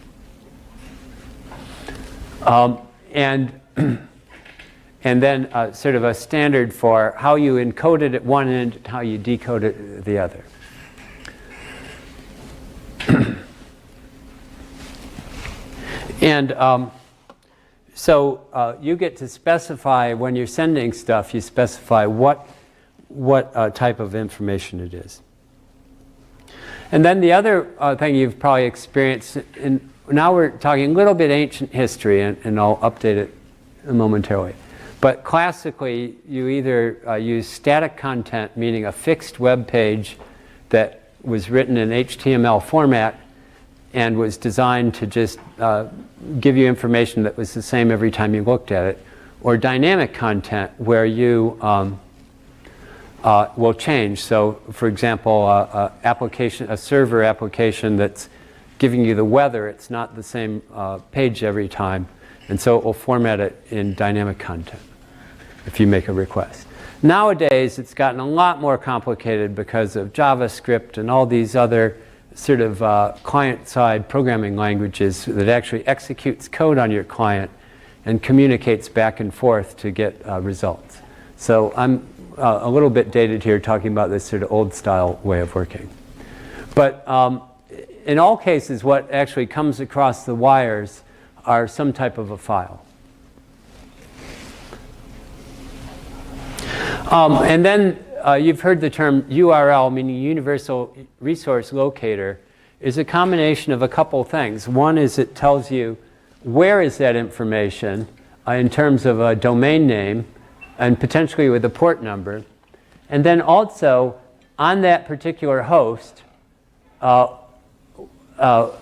And then sort of a standard for how you encode it at one end and how you decode it at the other. And so you get to specify, when you're sending stuff, you specify what type of information it is. And then the other thing you've probably experienced, and now we're talking a little bit ancient history, and I'll update it momentarily. But classically, you either use static content, meaning a fixed web page that was written in HTML format and was designed to just give you information that was the same every time you looked at it, or dynamic content where you will change. So, for example, a server application that's giving you the weather, it's not the same page every time, and so it will format it in dynamic content if you make a request. Nowadays, it's gotten a lot more complicated because of JavaScript and all these other sort of client-side programming languages that actually executes code on your client and communicates back and forth to get results. So I'm a little bit dated here talking about this sort of old-style way of working. But in all cases, what actually comes across the wires are some type of a file. And then you've heard the term URL, meaning Universal Resource Locator, is a combination of a couple things. One is it tells you where is that information in terms of a domain name and potentially with a port number. And then also on that particular host,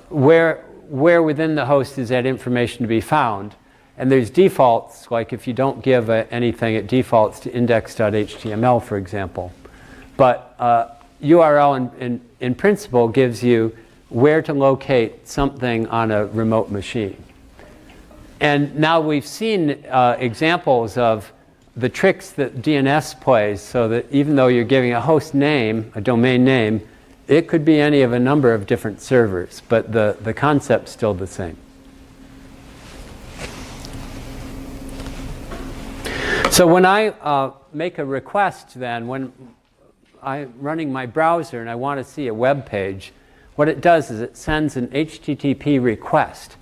where within the host is that information to be found. And there's defaults, like if you don't give anything, it defaults to index.html, for example. But URL in principle gives you where to locate something on a remote machine. And now we've seen examples of the tricks that DNS plays, so that even though you're giving a host name, a domain name, it could be any of a number of different servers, but the concept's still the same. So when I make a request then, when I'm running my browser and I want to see a web page, what it does is it sends an HTTP request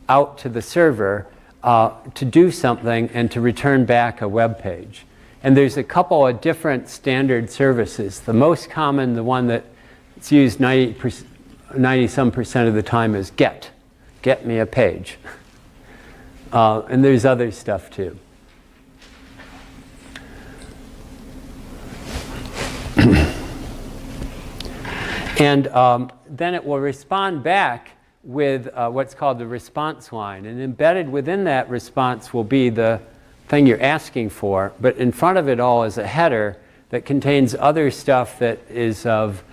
out to the server to do something and to return back a web page. And there's a couple of different standard services. The most common, the one that's used 90-some% of the time, is get. Get me a page. And there's other stuff too. And then it will respond back with what's called the response line. And embedded within that response will be the thing you're asking for. But in front of it all is a header that contains other stuff that is of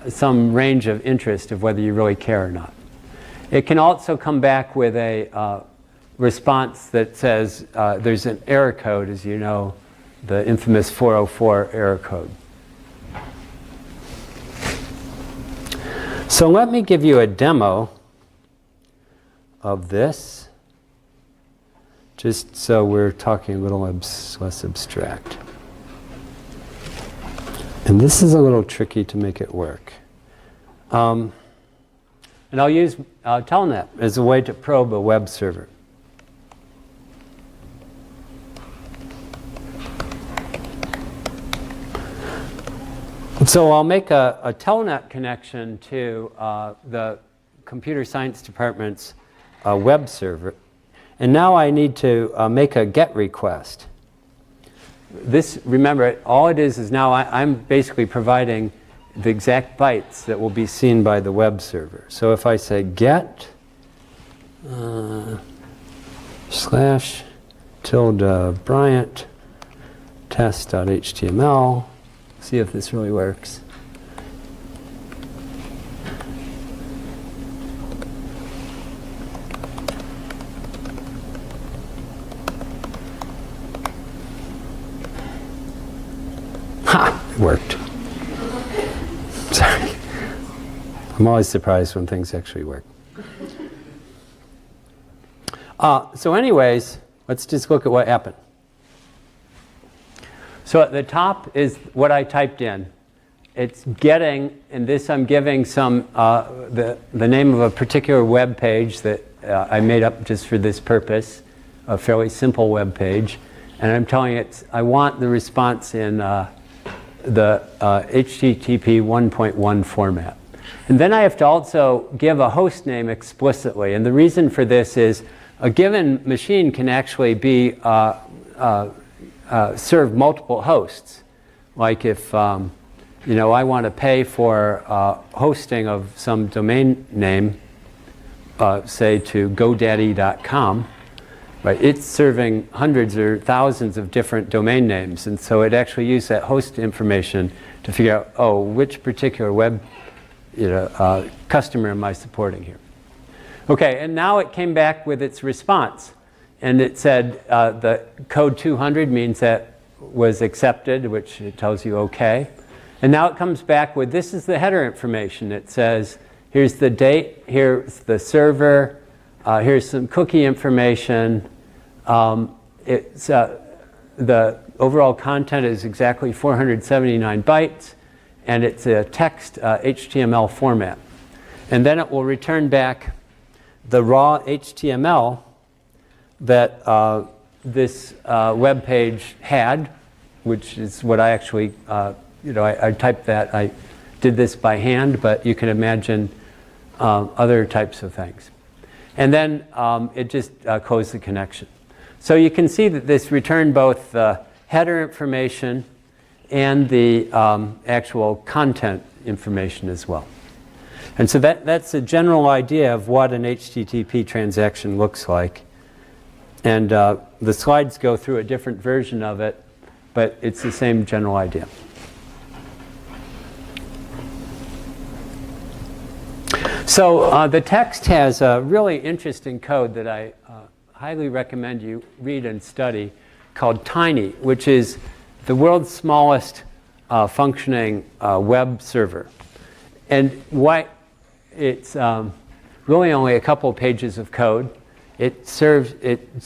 some range of interest of whether you really care or not. It can also come back with a response that says there's an error code, as you know, the infamous 404 error code. So let me give you a demo of this, just so we're talking a little less abstract. And this is a little tricky to make it work. And I'll use Telnet as a way to probe a web server. So I'll make a Telnet connection to the computer science department's web server. And now I need to make a GET request. This, remember, all it is now I'm basically providing the exact bytes that will be seen by the web server. So if I say GET slash tilde Bryant test.html. See if this really works. Ha! It worked. Sorry. I'm always surprised when things actually work. So anyways, let's just look at what happened. So at the top is what I typed in. It's getting, and this I'm giving some, the name of a particular web page that I made up just for this purpose, a fairly simple web page. And I'm telling it, I want the response in the HTTP 1.1 format. And then I have to also give a host name explicitly. And the reason for this is a given machine can actually be serve multiple hosts. Like if I want to pay for hosting of some domain name, say to GoDaddy.com, right? It's serving hundreds or thousands of different domain names, and so it actually used that host information to figure out, oh, which particular web customer am I supporting here? Okay, and now it came back with its response. And it said the code 200 means that was accepted, which it tells you okay. And now it comes back with, this is the header information. It says, here's the date, here's the server, here's some cookie information. It's, the overall content is exactly 479 bytes, and it's a text HTML format. And then it will return back the raw HTML that this web page had, which is what I actually, I typed that. I did this by hand, but you can imagine other types of things. And then it just closed the connection. So you can see that this returned both the header information and the actual content information as well. And so that's a general idea of what an HTTP transaction looks like. And the slides go through a different version of it, but it's the same general idea. So the text has a really interesting code that I highly recommend you read and study called Tiny, which is the world's smallest functioning web server. And why it's really only a couple pages of code. It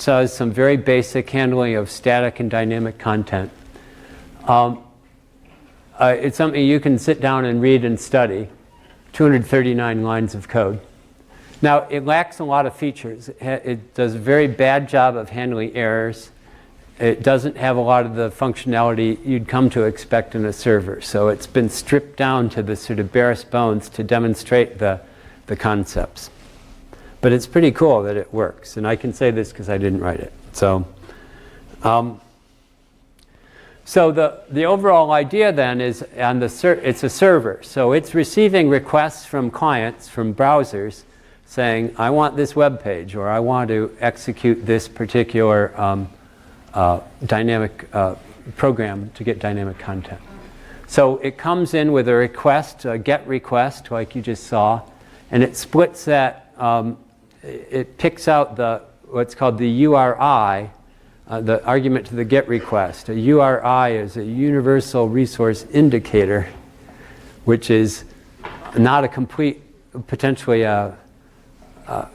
does some very basic handling of static and dynamic content. It's something you can sit down and read and study. 239 lines of code. Now, it lacks a lot of features. It does a very bad job of handling errors. It doesn't have a lot of the functionality you'd come to expect in a server. So it's been stripped down to the sort of barest bones to demonstrate the concepts. But it's pretty cool that it works. And I can say this because I didn't write it. So the overall idea then is it's a server. So it's receiving requests from clients, from browsers, saying, I want this web page, or I want to execute this particular dynamic program to get dynamic content. So it comes in with a request, a GET request, like you just saw, and it splits that. It picks out what's called the URI, the argument to the GET request. A URI is a Universal Resource Indicator, which is not a complete, potentially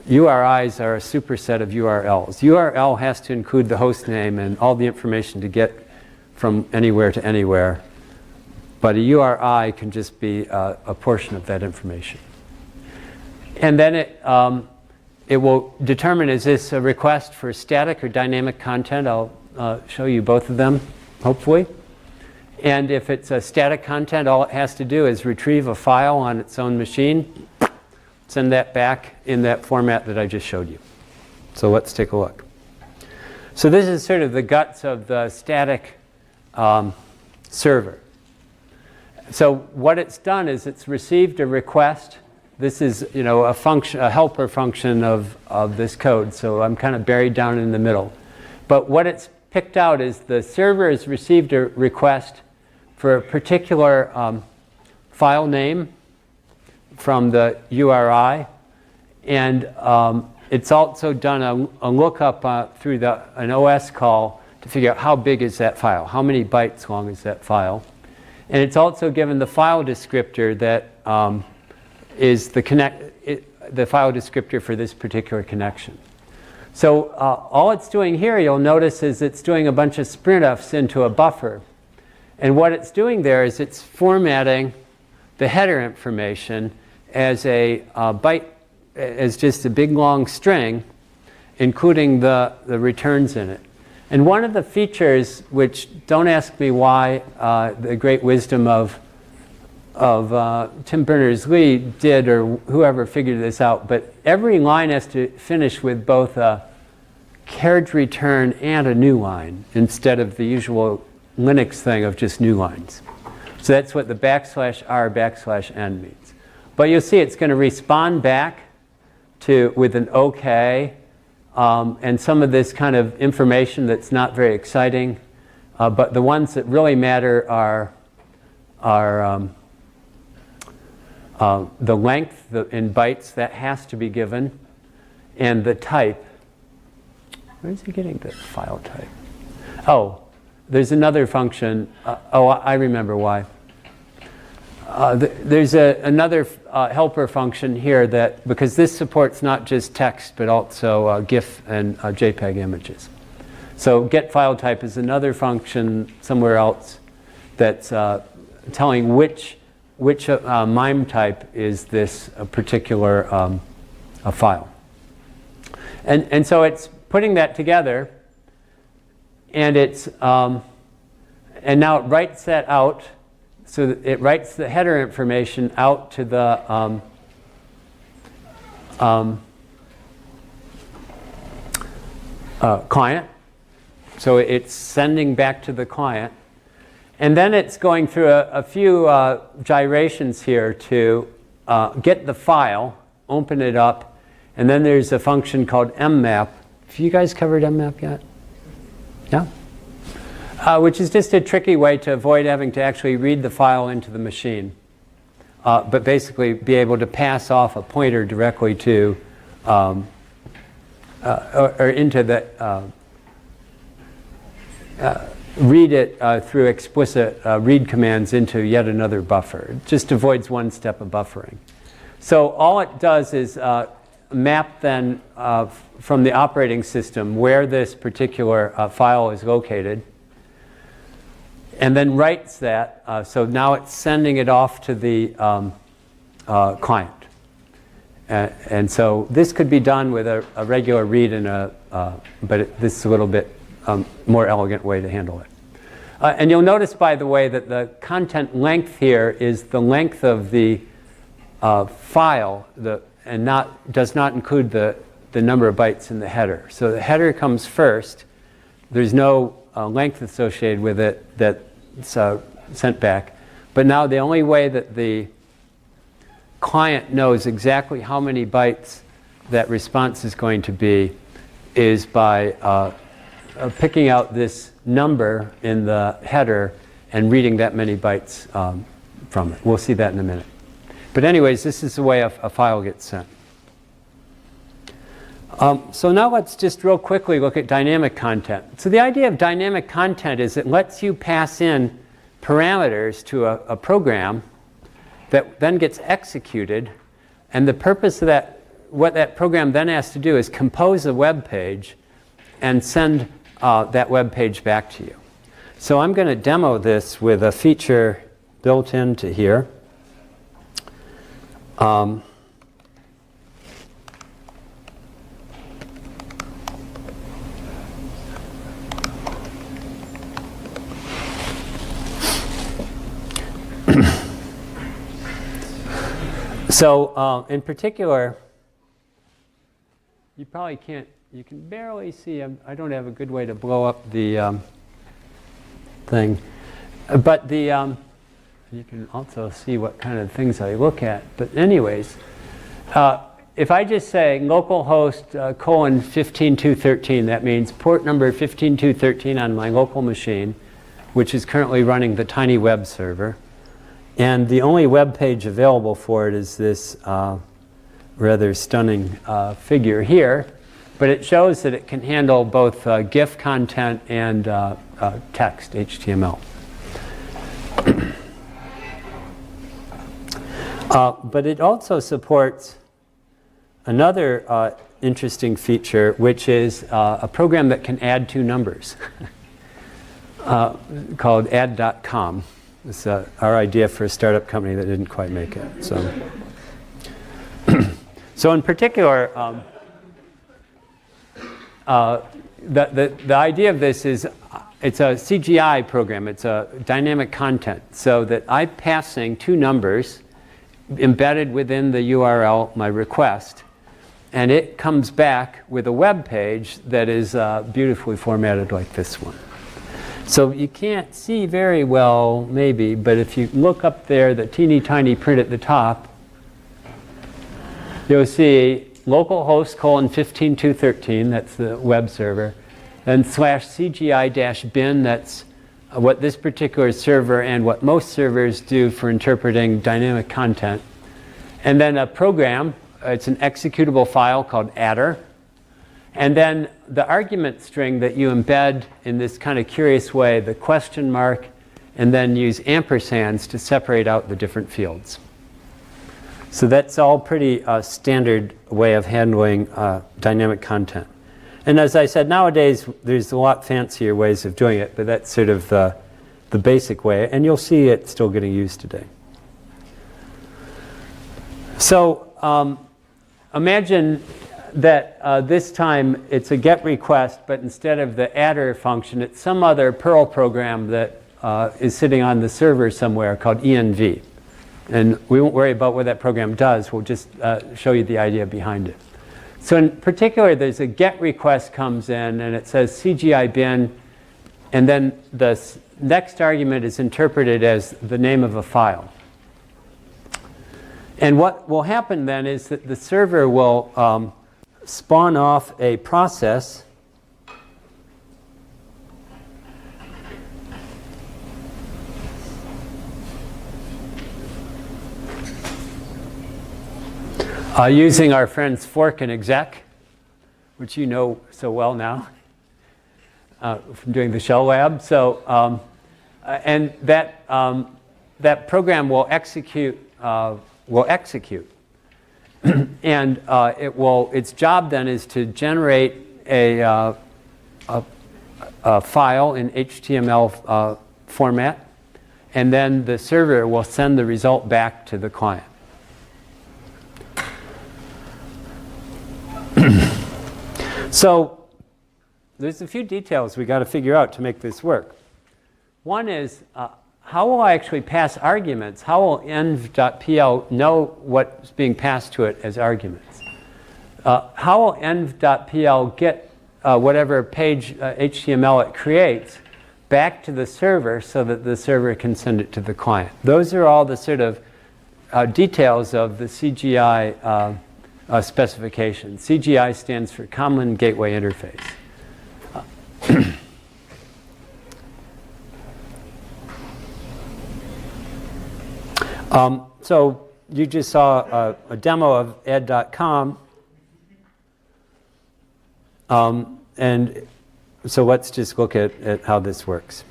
URIs are a superset of URLs. URL has to include the host name and all the information to get from anywhere to anywhere. But a URI can just be a portion of that information. And then it will determine, is this a request for static or dynamic content? I'll show you both of them, hopefully. And if it's a static content, all it has to do is retrieve a file on its own machine, send that back in that format that I just showed you. So let's take a look. So this is sort of the guts of the static server. So what it's done is it's received a request This is, a function, a helper function of this code. So I'm kind of buried down in the middle. But what it's picked out is the server has received a request for a particular file name from the URI. And it's also done a lookup through an OS call to figure out how big is that file, how many bytes long is that file. And it's also given the file descriptor that is the file descriptor for this particular connection. So all it's doing here, you'll notice, is it's doing a bunch of sprintfs into a buffer. And what it's doing there is it's formatting the header information as a byte, as just a big long string, including the returns in it. And one of the features, which don't ask me why the great wisdom of Tim Berners-Lee did, or whoever figured this out, but every line has to finish with both a carriage return and a new line instead of the usual Linux thing of just new lines. So that's what the \r\n means. But you'll see it's going to respond back with an OK, and some of this kind of information that's not very exciting. But the ones that really matter are the length in bytes that has to be given, and the type. Where is he getting the file type? Oh, there's another function. I remember why. There's another helper function here that, because this supports not just text but also GIF and JPEG images. So get file type is another function somewhere else that's telling which MIME type is this particular file. And so it's putting that together, and it's and now it writes that out. So that it writes the header information out to the client. So it's sending back to the client. And then it's going through a few gyrations here to get the file, open it up, and then there's a function called mmap. Have you guys covered mmap yet? Yeah? Which is just a tricky way to avoid having to actually read the file into the machine, but basically be able to pass off a pointer directly to, or into the, read it through explicit read commands into yet another buffer. It just avoids one step of buffering. So all it does is map then from the operating system where this particular file is located, and then writes that. So now it's sending it off to the client. And so this could be done with a regular read and but this is a little bit more elegant way to handle it. And you'll notice, by the way, that the content length here is the length of the file, and does not include the number of bytes in the header. So the header comes first. There's no length associated with it that's sent back. But now the only way that the client knows exactly how many bytes that response is going to be is by picking out this number in the header and reading that many bytes from it. We'll see that in a minute. But anyways, this is the way a file gets sent. So now let's just real quickly look at dynamic content. So the idea of dynamic content is it lets you pass in parameters to a program that then gets executed, and the purpose of that, what that program then has to do is compose a web page and send that web page back to you. So I'm going to demo this with a feature built into here. So in particular, you probably can't, you can barely see, I don't have a good way to blow up the thing. But you can also see what kind of things I look at. But anyways, If I just say localhost colon 15213, that means port number 15213 on my local machine, which is currently running the tiny web server. And the only web page available for it is this rather stunning figure here. But it shows that it can handle both GIF content and text, HTML. But it also supports another interesting feature, which is a program that can add two numbers called add.com. It's our idea for a startup company that didn't quite make it. So in particular, the idea of this is it's a CGI program. It's a dynamic content, so that I'm passing two numbers embedded within the URL, my request, and it comes back with a web page that is beautifully formatted like this one. So you can't see very well, maybe, but if you look up there, the teeny tiny print at the top, you'll see localhost colon 15213, that's the web server, then slash CGI-bin, that's what this particular server and what most servers do for interpreting dynamic content. And then a program, it's an executable file called adder. And then the argument string that you embed in this kind of curious way, the question mark, and then use ampersands to separate out the different fields. So that's all pretty standard way of handling dynamic content. And as I said, nowadays there's a lot fancier ways of doing it, but that's sort of the basic way, and you'll see it still getting used today. So imagine that this time it's a GET request, but instead of the adder function, it's some other Perl program that is sitting on the server somewhere called env. And we won't worry about what that program does. We'll just show you the idea behind it. So in particular, there's a GET request comes in, and it says CGI bin, and then the next argument is interpreted as the name of a file. And what will happen then is that the server will spawn off a process using our friends fork and exec, which you know so well now from doing the Shell Lab. So, and that program will execute. And its job then is to generate a file in HTML format, and then the server will send the result back to the client. So there's a few details we got to figure out to make this work. One is, how will I actually pass arguments? How will env.pl know what's being passed to it as arguments? How will env.pl get whatever page HTML it creates back to the server so that the server can send it to the client? Those are all the sort of details of the CGI specification. CGI stands for Common Gateway Interface. So you just saw a demo of add.com. And so let's just look at how this works.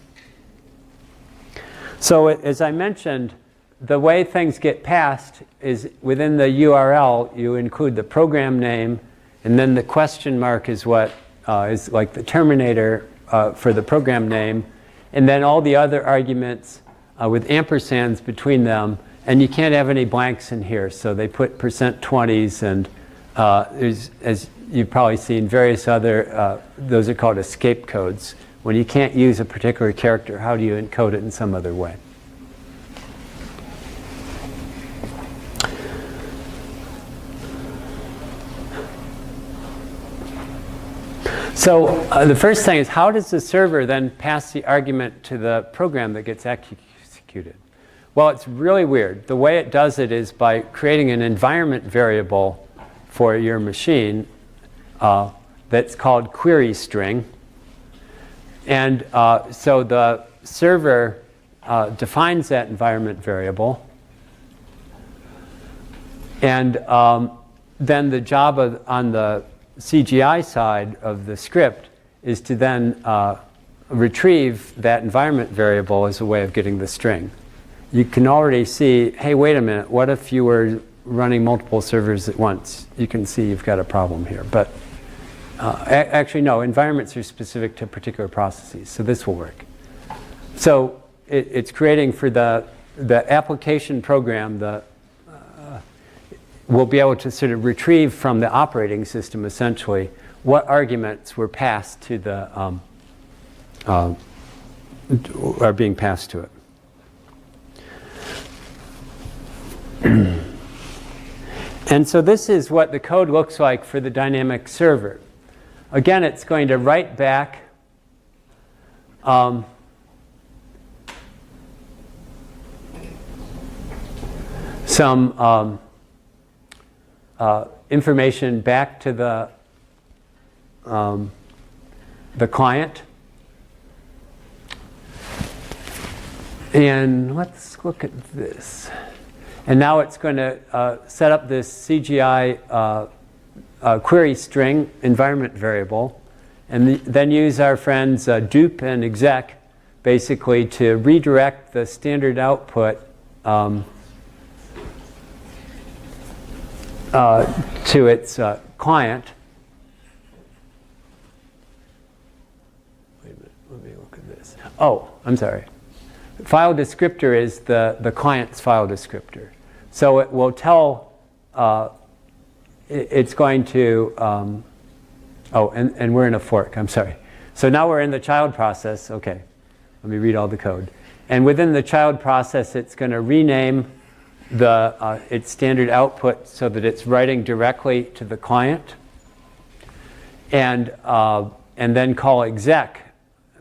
So as I mentioned, the way things get passed is within the URL, you include the program name, and then the question mark is what is like the terminator for the program name, and then all the other arguments with ampersands between them. And you can't have any blanks in here, so they put %20s, and there's, as you've probably seen, various other, those are called escape codes. When you can't use a particular character, how do you encode it in some other way? So the first thing is, how does the server then pass the argument to the program that gets executed? Well, it's really weird. The way it does it is by creating an environment variable for your machine that's called query string. And so the server defines that environment variable. And then the job on the CGI side of the script is to then retrieve that environment variable as a way of getting the string. You can already see, hey, wait a minute, what if you were running multiple servers at once? You can see you've got a problem here. But actually, no, environments are specific to particular processes, so this will work. So it's creating for the application program, we'll be able to sort of retrieve from the operating system, essentially, what arguments were passed to the, are being passed to it. And so this is what the code looks like for the dynamic server. Again, it's going to write back some information back to the client. And let's look at this. And now it's going to set up this CGI query string environment variable, and then use our friends dupe and exec basically to redirect the standard output to its client. Wait a minute, let me look at this. Oh, I'm sorry. File descriptor is the client's file descriptor. So it will tell, it's going to, oh, and we're in a fork, I'm sorry. So now we're in the child process. Okay, let me read all the code. And within the child process, it's going to rename its standard output so that it's writing directly to the client. And then call exec,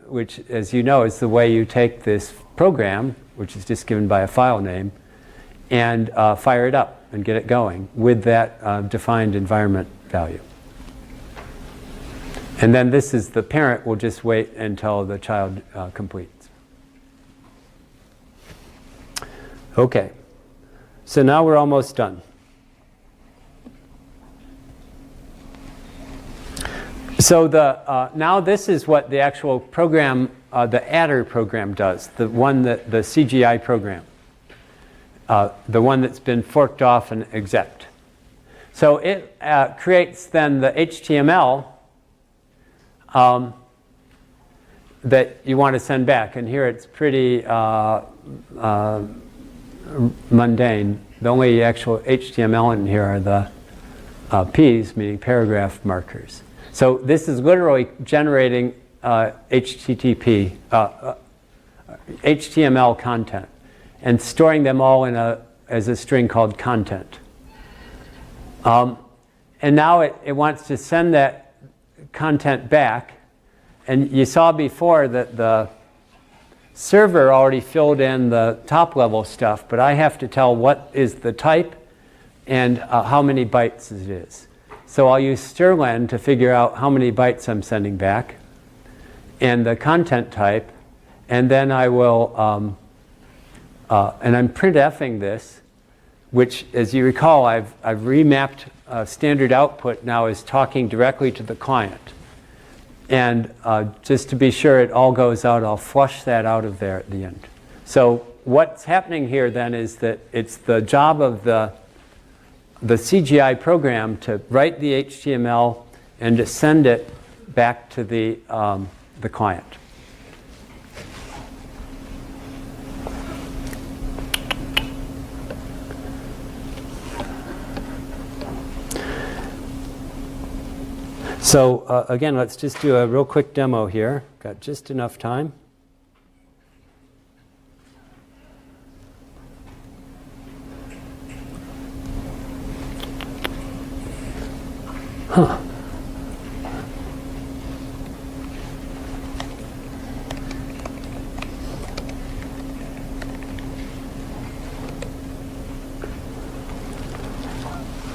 which, as you know, is the way you take this program, which is just given by a file name, and fire it up and get it going with that defined environment value. And then this is the parent will just wait until the child completes. Okay, so now we're almost done. So now this is what the actual program, the adder program does, the one that the CGI program, the one that's been forked off and exec'd. So it creates then the HTML that you want to send back. And here it's pretty mundane. The only actual HTML in here are the Ps, meaning paragraph markers. So this is literally generating HTTP, HTML content, and storing them all in as a string called content. And now it wants to send that content back. And you saw before that the server already filled in the top level stuff, but I have to tell what is the type and how many bytes it is. So I'll use strlen to figure out how many bytes I'm sending back and the content type, and then I will, and I'm printfing this, which, as you recall, I've remapped standard output now as talking directly to the client. And just to be sure it all goes out, I'll flush that out of there at the end. So what's happening here then is that it's the job of the CGI program to write the HTML and to send it back to the client. So again, let's just do a real quick demo here. Got just enough time. Huh.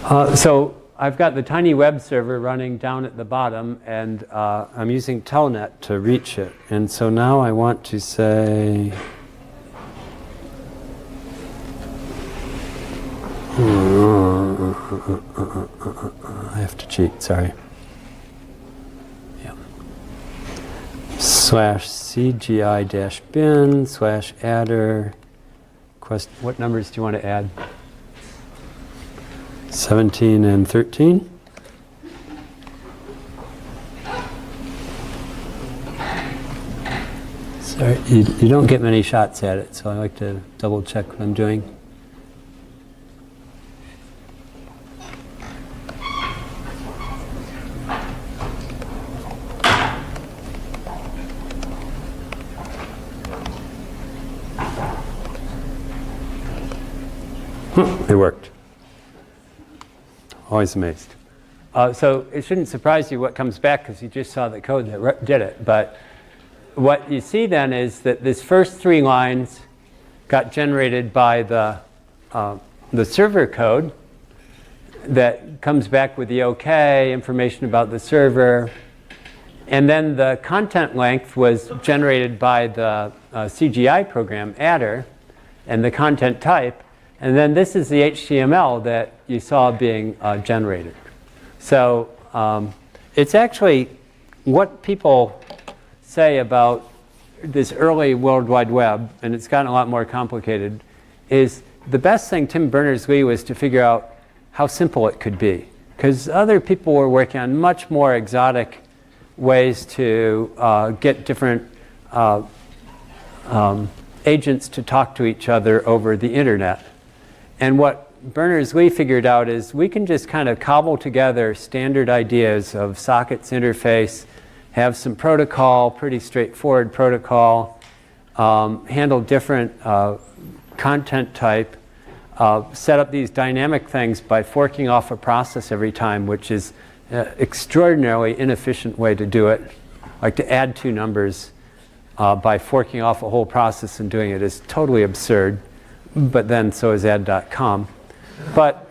So I've got the tiny web server running down at the bottom, and I'm using Telnet to reach it. And so now I want to say, I have to cheat, sorry. Yeah. /cgi-bin/adder. What numbers do you want to add? 17 and 13. Sorry, you don't get many shots at it, so I like to double check what I'm doing. It worked. Always amazed. So it shouldn't surprise you what comes back because you just saw the code that did it. But what you see then is that this first 3 lines got generated by the server code that comes back with the OK, information about the server. And then the content length was generated by the CGI program, adder, and the content type. And then this is the HTML that you saw being generated. So it's actually what people say about this early World Wide Web, and it's gotten a lot more complicated, is the best thing Tim Berners-Lee was to figure out how simple it could be. Because other people were working on much more exotic ways to get different agents to talk to each other over the internet. And what Berners-Lee figured out is we can just kind of cobble together standard ideas of sockets interface, have some protocol, pretty straightforward protocol, handle different content type, set up these dynamic things by forking off a process every time, which is an extraordinarily inefficient way to do it. Like to add 2 numbers by forking off a whole process and doing it is totally absurd. But then so is add.com. But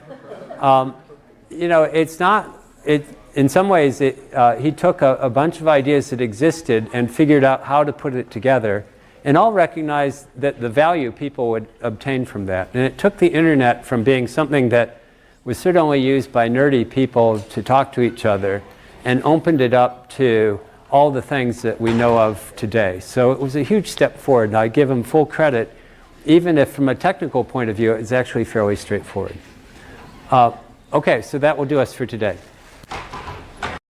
you know, it's not. In some ways, he took a bunch of ideas that existed and figured out how to put it together, and all recognized that the value people would obtain from that. And it took the internet from being something that was sort of only used by nerdy people to talk to each other, and opened it up to all the things that we know of today. So it was a huge step forward, and I give him full credit, even if from a technical point of view, it's actually fairly straightforward. Okay, so that will do us for today.